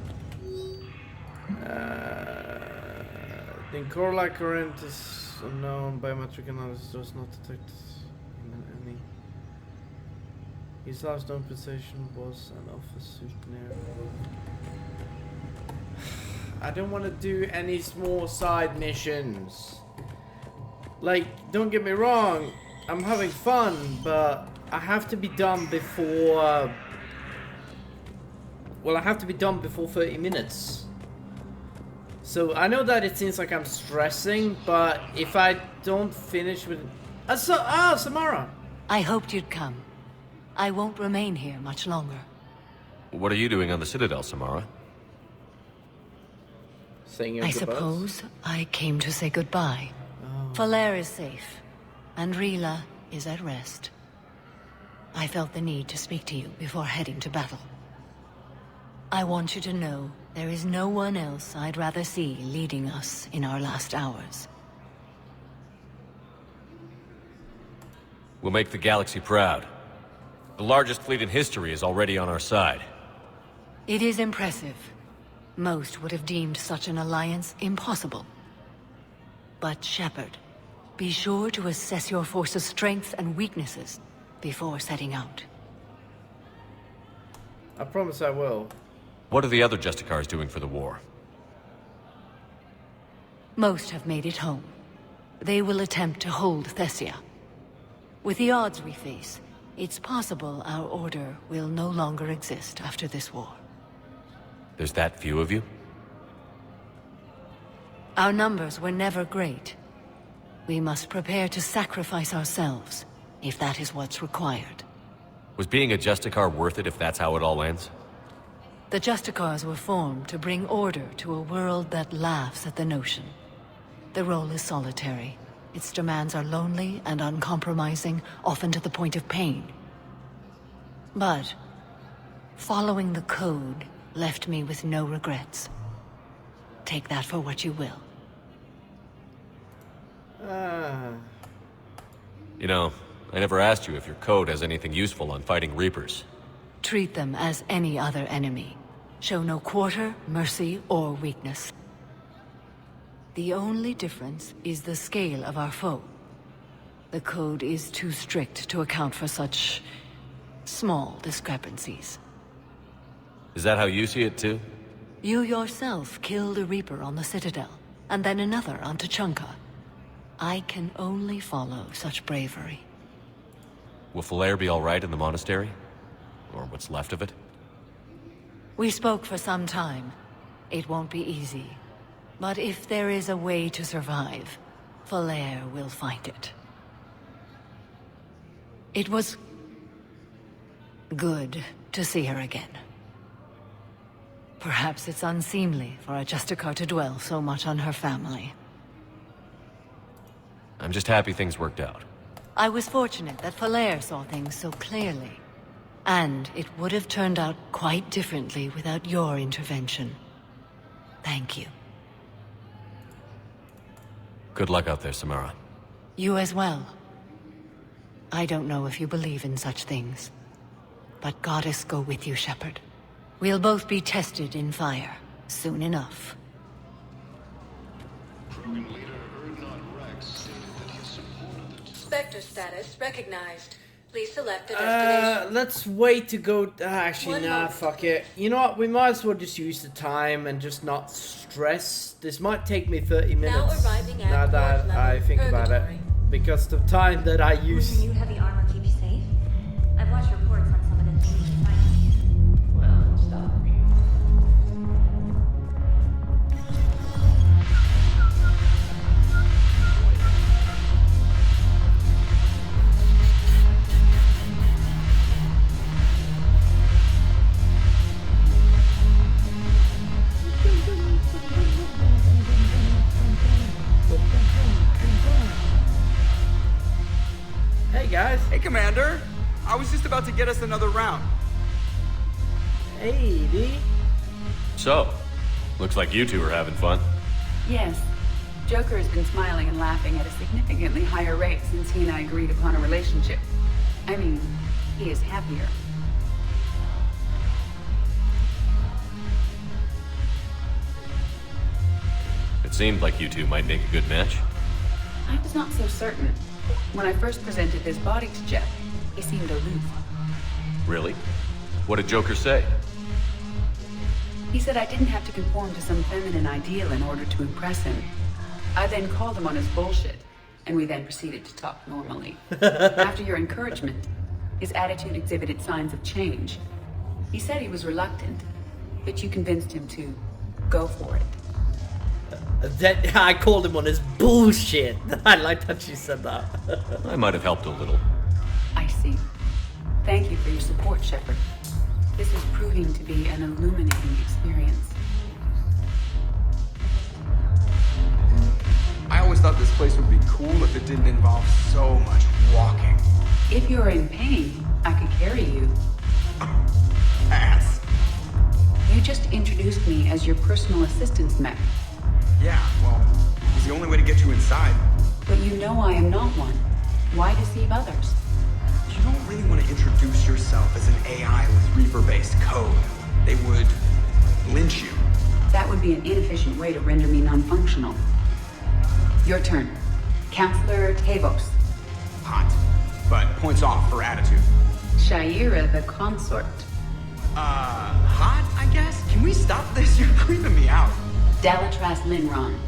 The Corla current is unknown. Biometric analysis does not detect any. His last known position was an office suit near. I don't want to do any small side missions. Like, don't get me wrong, I'm having fun, but I have to be done before. Well, I have to be done before 30 minutes. So I know that it seems like I'm stressing, but if I don't finish with... Samara! I hoped you'd come. I won't remain here much longer. What are you doing on the Citadel, Samara? Saying your I goodbyes? suppose I came to say goodbye. Falair is safe, and Rila is at rest. I felt the need to speak to you before heading to battle. I want you to know there is no one else I'd rather see leading us in our last hours. We'll make the galaxy proud. The largest fleet in history is already on our side. It is impressive. Most would have deemed such an alliance impossible. But Shepard, be sure to assess your force's strengths and weaknesses before setting out. I promise I will. What are the other Justicars doing for the war? Most have made it home. They will attempt to hold Thessia. With the odds we face, it's possible our order will no longer exist after this war. There's that few of you? Our numbers were never great. We must prepare to sacrifice ourselves, if that is what's required. Was being a Justicar worth it if that's how it all ends? The Justicars were formed to bring order to a world that laughs at the notion. The role is solitary. Its demands are lonely and uncompromising, often to the point of pain. But following the code left me with no regrets. Take that for what you will. You know, I never asked you if your code has anything useful on fighting Reapers. Treat them as any other enemy. Show no quarter, mercy, or weakness. The only difference is the scale of our foe. The code is too strict to account for such small discrepancies. Is that how you see it too? You yourself killed a Reaper on the Citadel, and then another on Tuchanka. I can only follow such bravery. Will Falair be alright in the monastery? Or what's left of it? We spoke for some time. It won't be easy. But if there is a way to survive, Falair will find it. It was good to see her again. Perhaps it's unseemly for a Justicar to dwell so much on her family. I'm just happy things worked out. I was fortunate that Falair saw things so clearly. And it would have turned out quite differently without your intervention. Thank you. Good luck out there, Samara. You as well. I don't know if you believe in such things. But Goddess go with you, Shepard. We'll both be tested in fire, soon enough. Spectre status recognized. Please select a destination. Let's wait to go. Actually, nah, fuck it. You know what? We might as well just use the time and just not stress. This might take me 30 minutes. Now that I think about it. Because the time that I use. Will your new heavy armor keep you safe? I've watched reports on some of the things you find. Well, stop. Guys. Hey, Commander. I was just about to get us another round. Hey, D. So, looks like you two are having fun. Yes. Joker has been smiling and laughing at a significantly higher rate since he and I agreed upon a relationship. I mean, he is happier. It seemed like you two might make a good match. I was not so certain. When I first presented his body to Jeff, he seemed aloof. Really? What did Joker say? He said I didn't have to conform to some feminine ideal in order to impress him. I then called him on his bullshit, and we then proceeded to talk normally. After your encouragement, his attitude exhibited signs of change. He said he was reluctant, but you convinced him to go for it. That I called him on his bullshit. I like that she said that. I might have helped a little. I see. Thank you for your support, Shepard. This is proving to be an illuminating experience. I always thought this place would be cool if it didn't involve so much walking. If you're in pain, I could carry you. Ass. You just introduced me as your personal assistance mech. Yeah, well, it's the only way to get you inside. But you know I am not one. Why deceive others? You don't really want to introduce yourself as an AI with Reaper-based code. They would lynch you. That would be an inefficient way to render me non-functional. Your turn. Counselor Tavos. Hot, but points off for attitude. Shaira the consort. Hot, I guess? Can we stop this? You're creeping me out. Dalatras Linron.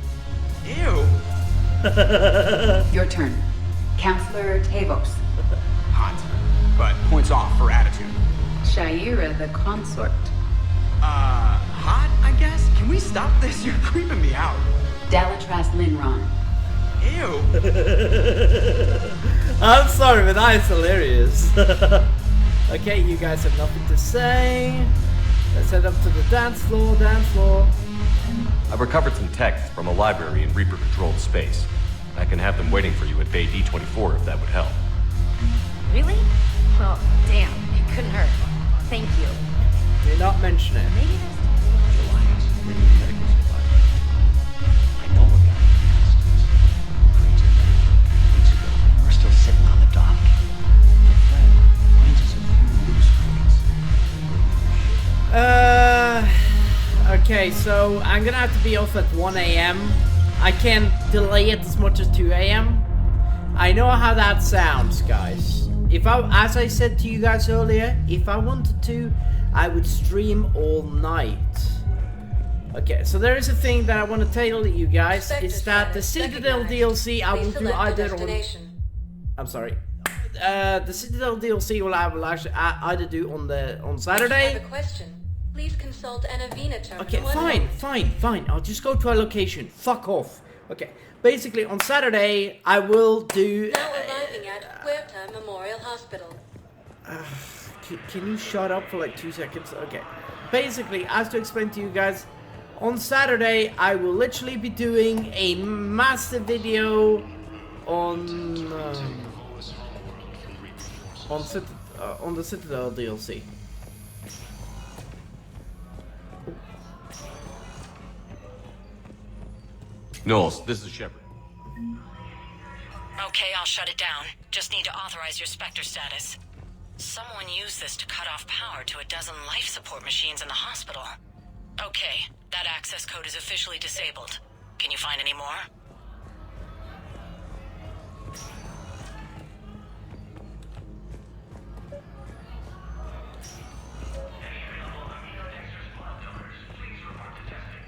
Ew. Your turn. Counselor Tavos. Hot, but points off for attitude. Shaira the consort. Hot, I guess? Can we stop this? You're creeping me out. Dalatras Linron. Ew. I'm sorry, but that is hilarious. Okay, you guys have nothing to say. Let's head up to the dance floor, I've recovered some texts from a library in Reaper-controlled space. I can have them waiting for you at Bay D-24 if that would help. Really? Well, damn, it couldn't hurt. Thank you. Did not mention it. Maybe We're still sitting on the dock. Okay, so I'm gonna have to be off at 1 AM. I can delay it as much as 2 a.m. I know how that sounds, guys. As I said to you guys earlier, if I wanted to, I would stream all night. Okay, so there is a thing that I want to tell you guys, is that the Citadel DLC I will do either on... I'm sorry. The Citadel DLC will I will actually either do on Saturday. I have a question. Please consult Anavina terminal. Okay, fine. I'll just go to a location. Fuck off. Okay, basically on Saturday I will do... Now arriving at Huerta Memorial Hospital. Can you shut up for like 2 seconds? Okay. Basically, as to explain to you guys, on Saturday I will literally be doing a massive video on the Citadel DLC. Knowles, this is Shepard. Okay, I'll shut it down. Just need to authorize your Spectre status. Someone used this to cut off power to a dozen life support machines in the hospital. Okay, that access code is officially disabled. Can you find any more?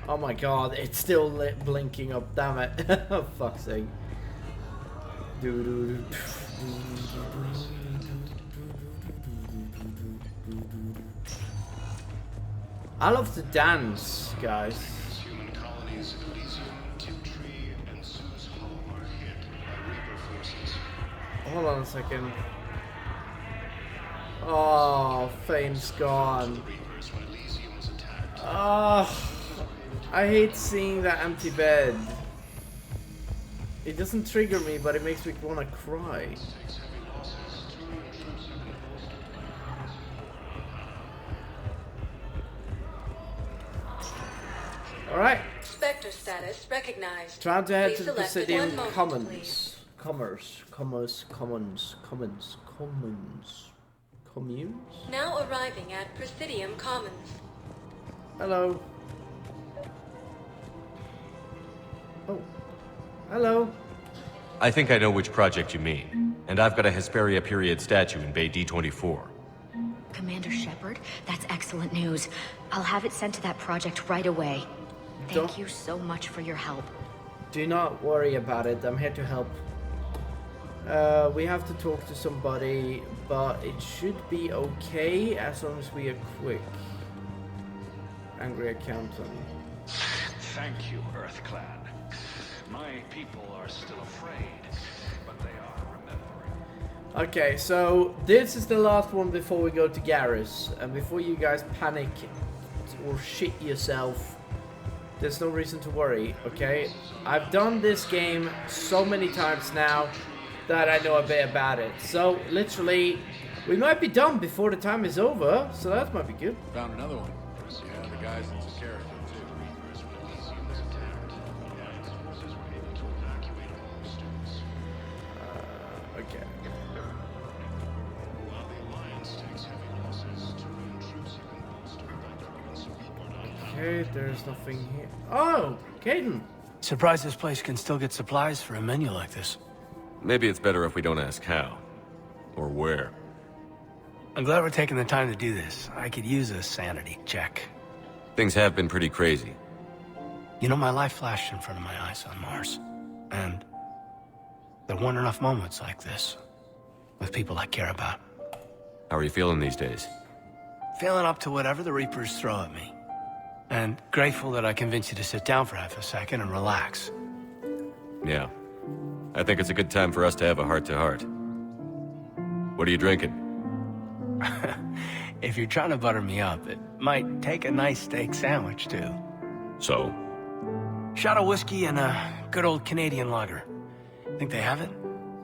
Oh my god, it's still blinking up, damn it. Oh, fuck's sake. I love to dance, guys. Human colonies in Elysium, Tiptree, and Sue's Home are hit by Reaper forces. Hold on a second. Oh, Fane's gone. Oh, I hate seeing that empty bed. It doesn't trigger me, but it makes me want to cry. Alright. Spectre status recognized. Trying to head Please to the select Presidium one moment, Commons. Communes? Now arriving at Presidium Commons. Hello. Oh. Hello. I think I know which project you mean. And I've got a Hesperia period statue in Bay D24. Commander Shepard, that's excellent news. I'll have it sent to that project right away. Thank you so much for your help. Do not worry about it. I'm here to help. We have to talk to somebody, but it should be okay as long as we are quick. Angry accountant. Thank you, Earth Clan. My people are still afraid, but they are remembering. Okay, so this is the last one before we go to Garrus. And before you guys panic or shit yourself, there's no reason to worry, okay? I've done this game so many times now that I know a bit about it. So, literally, we might be done before the time is over, so that might be good. Found another one. Yeah, the guy's in Sakara too. Okay. Okay, there's nothing here. Oh, Caden. Surprised this place can still get supplies for a menu like this. Maybe it's better if we don't ask how. Or where. I'm glad we're taking the time to do this. I could use a sanity check. Things have been pretty crazy. You know, my life flashed in front of my eyes on Mars. And there weren't enough moments like this. With people I care about. How are you feeling these days? Feeling up to whatever the Reapers throw at me. And grateful that I convinced you to sit down for half a second and relax. Yeah. I think it's a good time for us to have a heart-to-heart. What are you drinking? If you're trying to butter me up, it might take a nice steak sandwich, too. So? Shot of whiskey and a good old Canadian lager. Think they have it?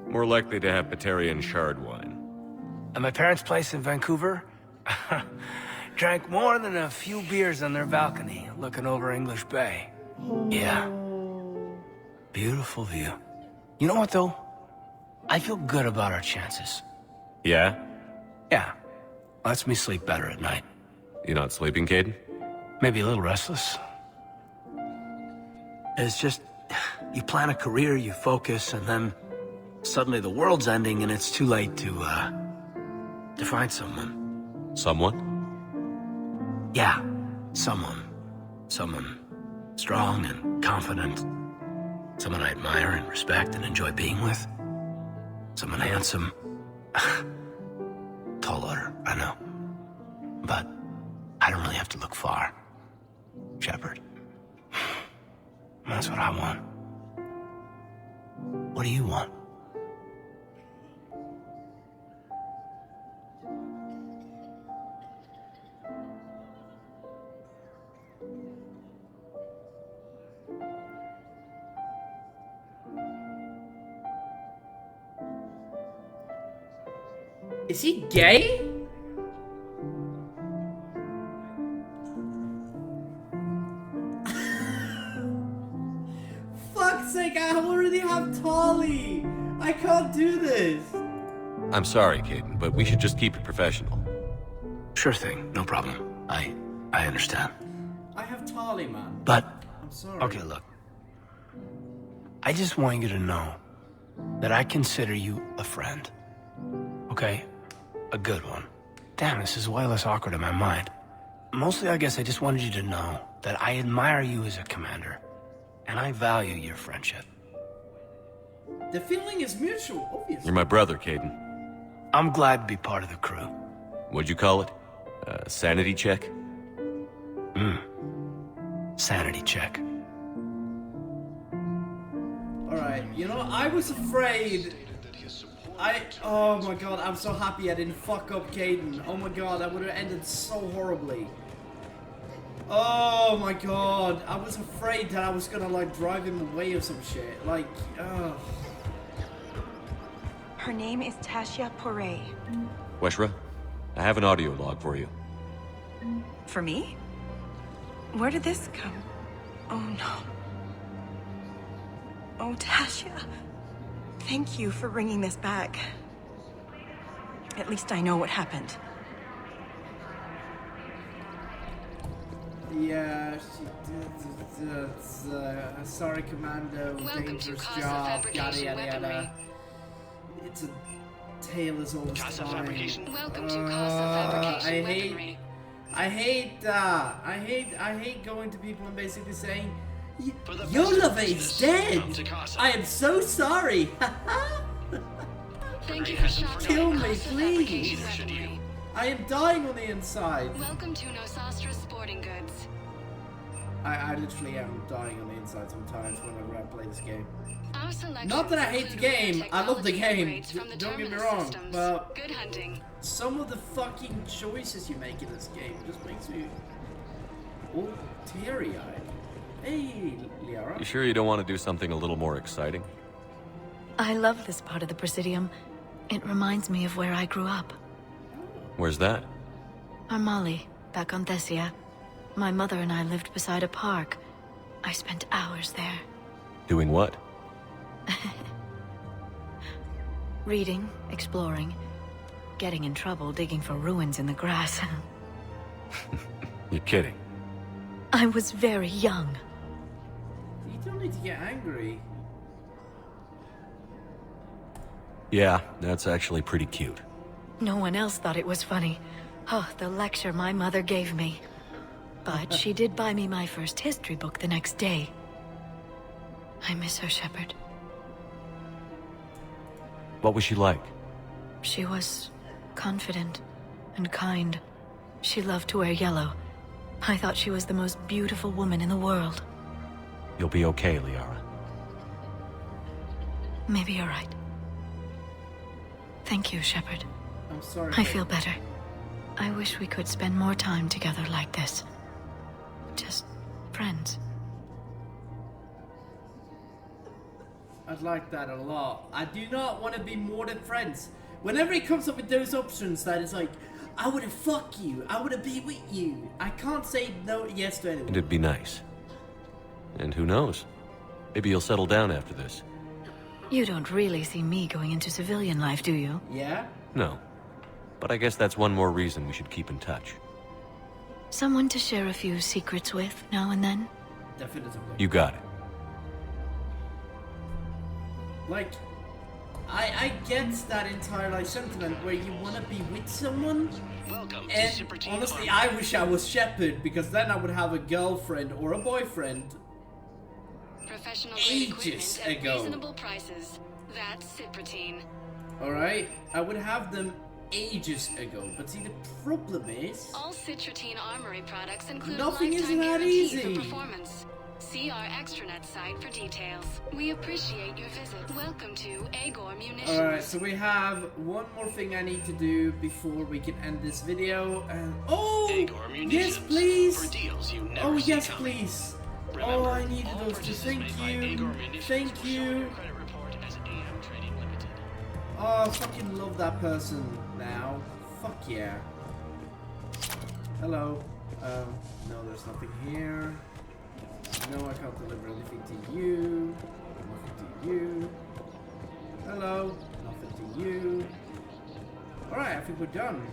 More likely to have Batarian shard wine. At my parents' place in Vancouver, drank more than a few beers on their balcony, looking over English Bay. Yeah. Beautiful view. You know what, though? I feel good about our chances. Yeah? Yeah. Lets me sleep better at night. You not sleeping, Caden? Maybe a little restless. It's just... You plan a career, you focus, and then suddenly the world's ending and it's too late to find someone. Someone? Yeah, someone. Someone strong and confident. Someone I admire and respect and enjoy being with. Someone handsome. Tall order, I know. But I don't really have to look far. Shepard. That's what I want. What do you want? Is he gay? Fuck's sake, I already have Tali. I can't do this. I'm sorry, Caden, but we should just keep it professional. Sure thing, no problem. I understand. I have Tali, man. But, I'm sorry. okay, look. I just want you to know that I consider you a friend. Okay? A good one. Damn, this is way less awkward in my mind. Mostly, I guess I just wanted you to know that I admire you as a commander, and I value your friendship. The feeling is mutual, obviously. You're my brother, Caden. I'm glad to be part of the crew. What'd you call it? Sanity check? Sanity check. Alright, you know, I was afraid... oh my god, I'm so happy I didn't fuck up Caden. Oh my god, that would have ended so horribly. Oh my god, I was afraid that I was gonna like drive him away or some shit. Like, Her name is Tasha Poré. Weshra, I have an audio log for you. For me? Where did this come? Oh no. Oh, Tasha. Thank you for bringing this back. At least I know what happened. yeah, she did. Sorry, Commando. Dangerous job. Yada yada yada. It's a tale as old as time. Welcome to Casa Fabrication. I hate that. I hate going to people and basically saying, your lover is dead. I am so sorry. Thank you for kill me, please. I am dying on the inside. Welcome to Nosastra Sporting Goods. I literally am dying on the inside sometimes whenever I play this game. Our selection Not that I hate the game. I love the game. upgrades from the Don't get me terminus wrong. systems. But Good hunting. some of the fucking choices you make in this game just makes me all teary-eyed. Hey, Liara. You sure you don't want to do something a little more exciting? I love this part of the Presidium. It reminds me of where I grew up. Where's that? Armali, back on Thessia. My mother and I lived beside a park. I spent hours there. Doing what? Reading, exploring, getting in trouble digging for ruins in the grass. You're kidding. I was very young. You don't need to get angry. Yeah, that's actually pretty cute. No one else thought it was funny. Oh, the lecture my mother gave me. But she did buy me my first history book the next day. I miss her, Shepard. What was she like? She was confident and kind. She loved to wear yellow. I thought she was the most beautiful woman in the world. You'll be okay, Liara. Maybe you're right. Thank you, Shepard. I'm sorry. I feel better. I wish we could spend more time together like this. Just friends. I'd like that a lot. I do not want to be more than friends. Whenever he comes up with those options that is like, I want to fuck you, I want to be with you, I can't say no, yes to anyone. And it'd be nice. And who knows? Maybe you'll settle down after this. You don't really see me going into civilian life, do you? Yeah? No. But I guess that's one more reason we should keep in touch. Someone to share a few secrets with now and then? Definitely. You got it. Like, I get that entire like sentiment where you want to be with someone. And honestly, I wish I was Shepard, because then I would have a girlfriend or a boyfriend Professional ages equipment at ago. reasonable prices. That's Cypratine. Alright? I would have them ages ago. But see, the problem is... All Cypratine Armory products include nothing a is lifetime that guarantee easy. for performance. See our extranet site for details. We appreciate your visit. Welcome to Agor Munitions. Alright, so we have one more thing I need to do before we can end this video. And oh, yes, please. For deals you never Oh, see yes, coming. please. Remember, Oh, I needed all those two. Thank purchases made by you. Agor Munitions Thank will show on you. your credit report as AM Trading Limited. Oh, I fucking love that person now. Fuck yeah. Hello. No, there's nothing here. No, I can't deliver anything to you. Nothing to you. Hello. Nothing to you. Alright, I think we're done.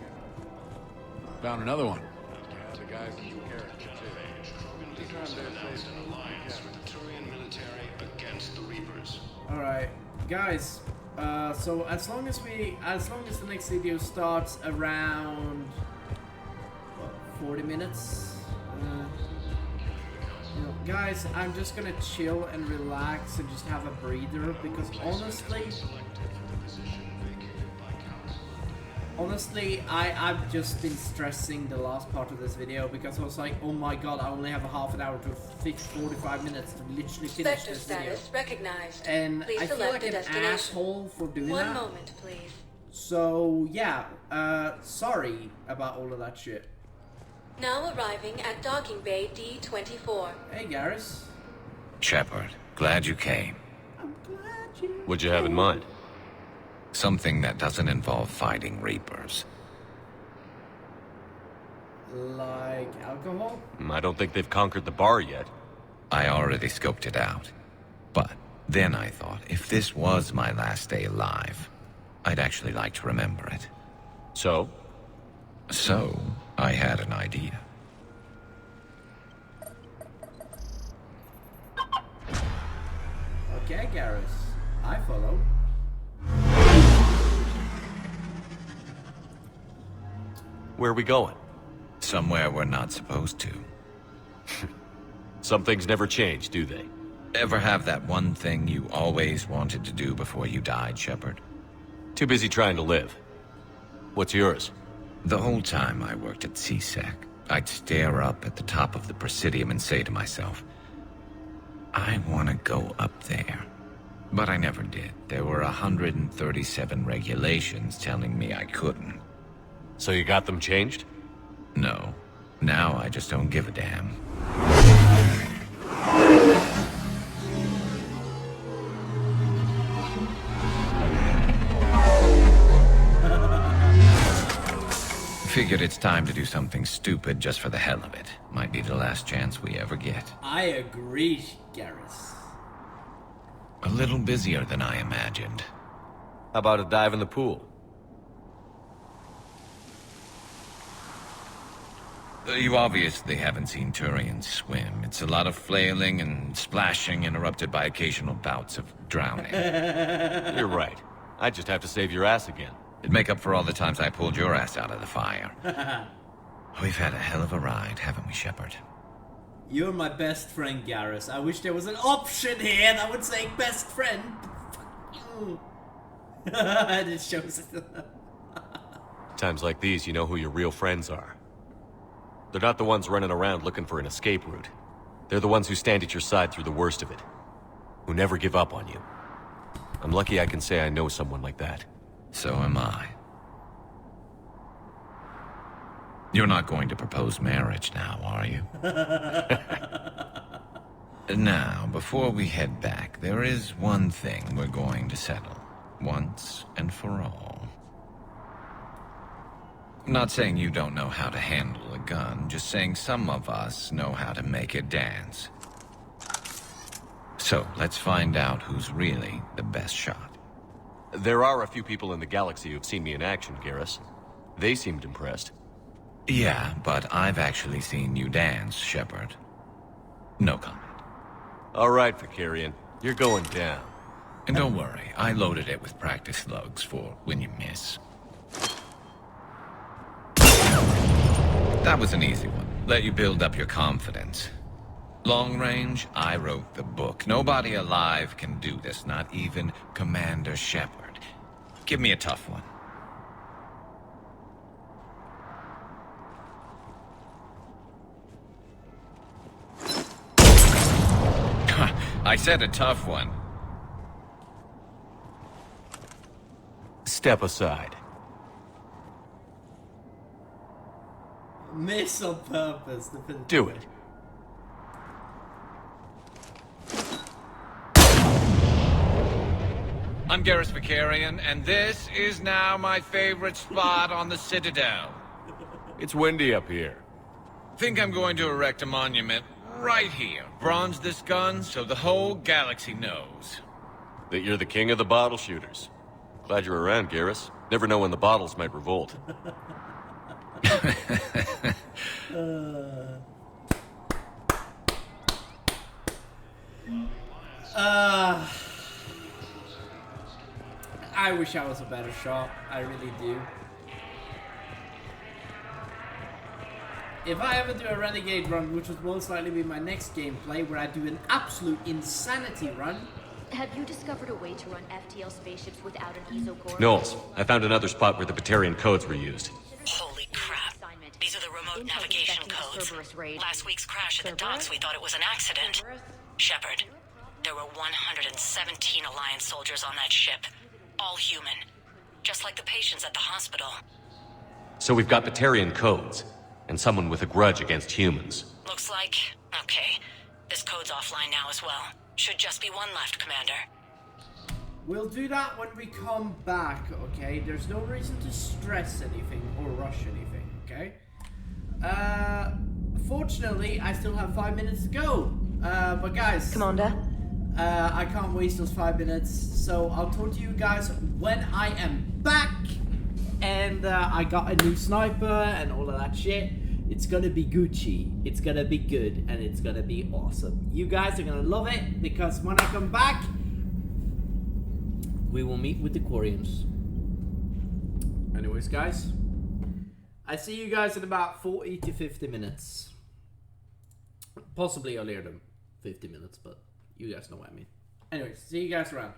Found another one. The guys in your character too. Announced an alliance with the Turian military against the Reapers. Alright, guys. So as long as the next video starts around what, 40 minutes. You know, guys, I'm just gonna chill and relax and just have a breather, because honestly, I've just been stressing the last part of this video, because I was like, oh my god, I only have a half an hour to 45 minutes to literally finish Spectre this video. status recognized. And Please I feel select like a an destination. asshole for doing One that. moment, please. So yeah, sorry about all of that shit. Now arriving at docking bay D24. Hey, Garrus. Shepard, glad you came. What'd you have in mind? Something that doesn't involve fighting Reapers. Like alcohol? I don't think they've conquered the bar yet. I already scoped it out. But then I thought, if this was my last day alive, I'd actually like to remember it. So? So, I had an idea. Okay, Garrus. I follow. Where are we going? Somewhere we're not supposed to. Some things never change, do they? Ever have that one thing you always wanted to do before you died, Shepard? Too busy trying to live. What's yours? The whole time I worked at CSEC, I'd stare up at the top of the Presidium and say to myself, I want to go up there. But I never did. There were 137 regulations telling me I couldn't. So you got them changed? No. Now I just don't give a damn. Figured it's time to do something stupid just for the hell of it. Might be the last chance we ever get. I agree, Garrus. A little busier than I imagined. How about a dive in the pool? You obviously haven't seen Turians swim. It's a lot of flailing and splashing interrupted by occasional bouts of drowning. You're right. I just have to save your ass again. It'd make up for all the times I pulled your ass out of the fire. We've had a hell of a ride, haven't we, Shepard? You're my best friend, Garrus. I wish there was an option here that would say best friend. Fuck you. It shows it. Times like these, you know who your real friends are. They're not the ones running around looking for an escape route. They're the ones who stand at your side through the worst of it. Who never give up on you. I'm lucky I can say I know someone like that. So am I. You're not going to propose marriage now, are you? Now, before we head back, there is one thing we're going to settle. Once and for all. Not saying you don't know how to handle a gun, just saying some of us know how to make it dance. So, let's find out who's really the best shot. There are a few people in the galaxy who've seen me in action, Garrus. They seemed impressed. Yeah, but I've actually seen you dance, Shepard. No comment. All right, Vicarian. You're going down. And don't worry, I loaded it with practice slugs for when you miss. That was an easy one. Let you build up your confidence. Long range, I wrote the book. Nobody alive can do this, not even Commander Shepard. Give me a tough one. I said a tough one. Step aside. Miss on purpose. Do it. I'm Garrus Vicarian, and this is now my favorite spot on the Citadel. It's windy up here. Think I'm going to erect a monument right here. Bronze this gun so the whole galaxy knows. That you're the king of the bottle shooters. Glad you're around, Garrus. Never know when the bottles might revolt. I wish I was a better shot. I really do. If I ever do a Renegade run, which will most likely be my next gameplay, where I do an absolute insanity run. Have you discovered a way to run FTL spaceships without an ESO core? Knowles, I found another spot where the Batarian codes were used. Holy crap. These are the remote navigation codes. Last week's crash at the docks, we thought it was an accident. Shepard, there were 117 Alliance soldiers on that ship. All human. Just like the patients at the hospital. So we've got Batarian codes, and someone with a grudge against humans. Looks like... Okay. This code's offline now as well. Should just be one left, Commander. We'll do that when we come back, okay? There's no reason to stress anything or rush anything, okay? Fortunately, I still have 5 minutes to go. But guys... Commander? I can't waste those 5 minutes, so I'll talk to you guys when I am back. And I got a new sniper and all of that shit. It's gonna be Gucci, it's gonna be good, and it's gonna be awesome. You guys are gonna love it, because when I come back, we will meet with the Quarians. Anyways, guys, I see you guys in about 40 to 50 minutes. Possibly earlier than 50 minutes, but you guys know what I mean. Anyways, see you guys around.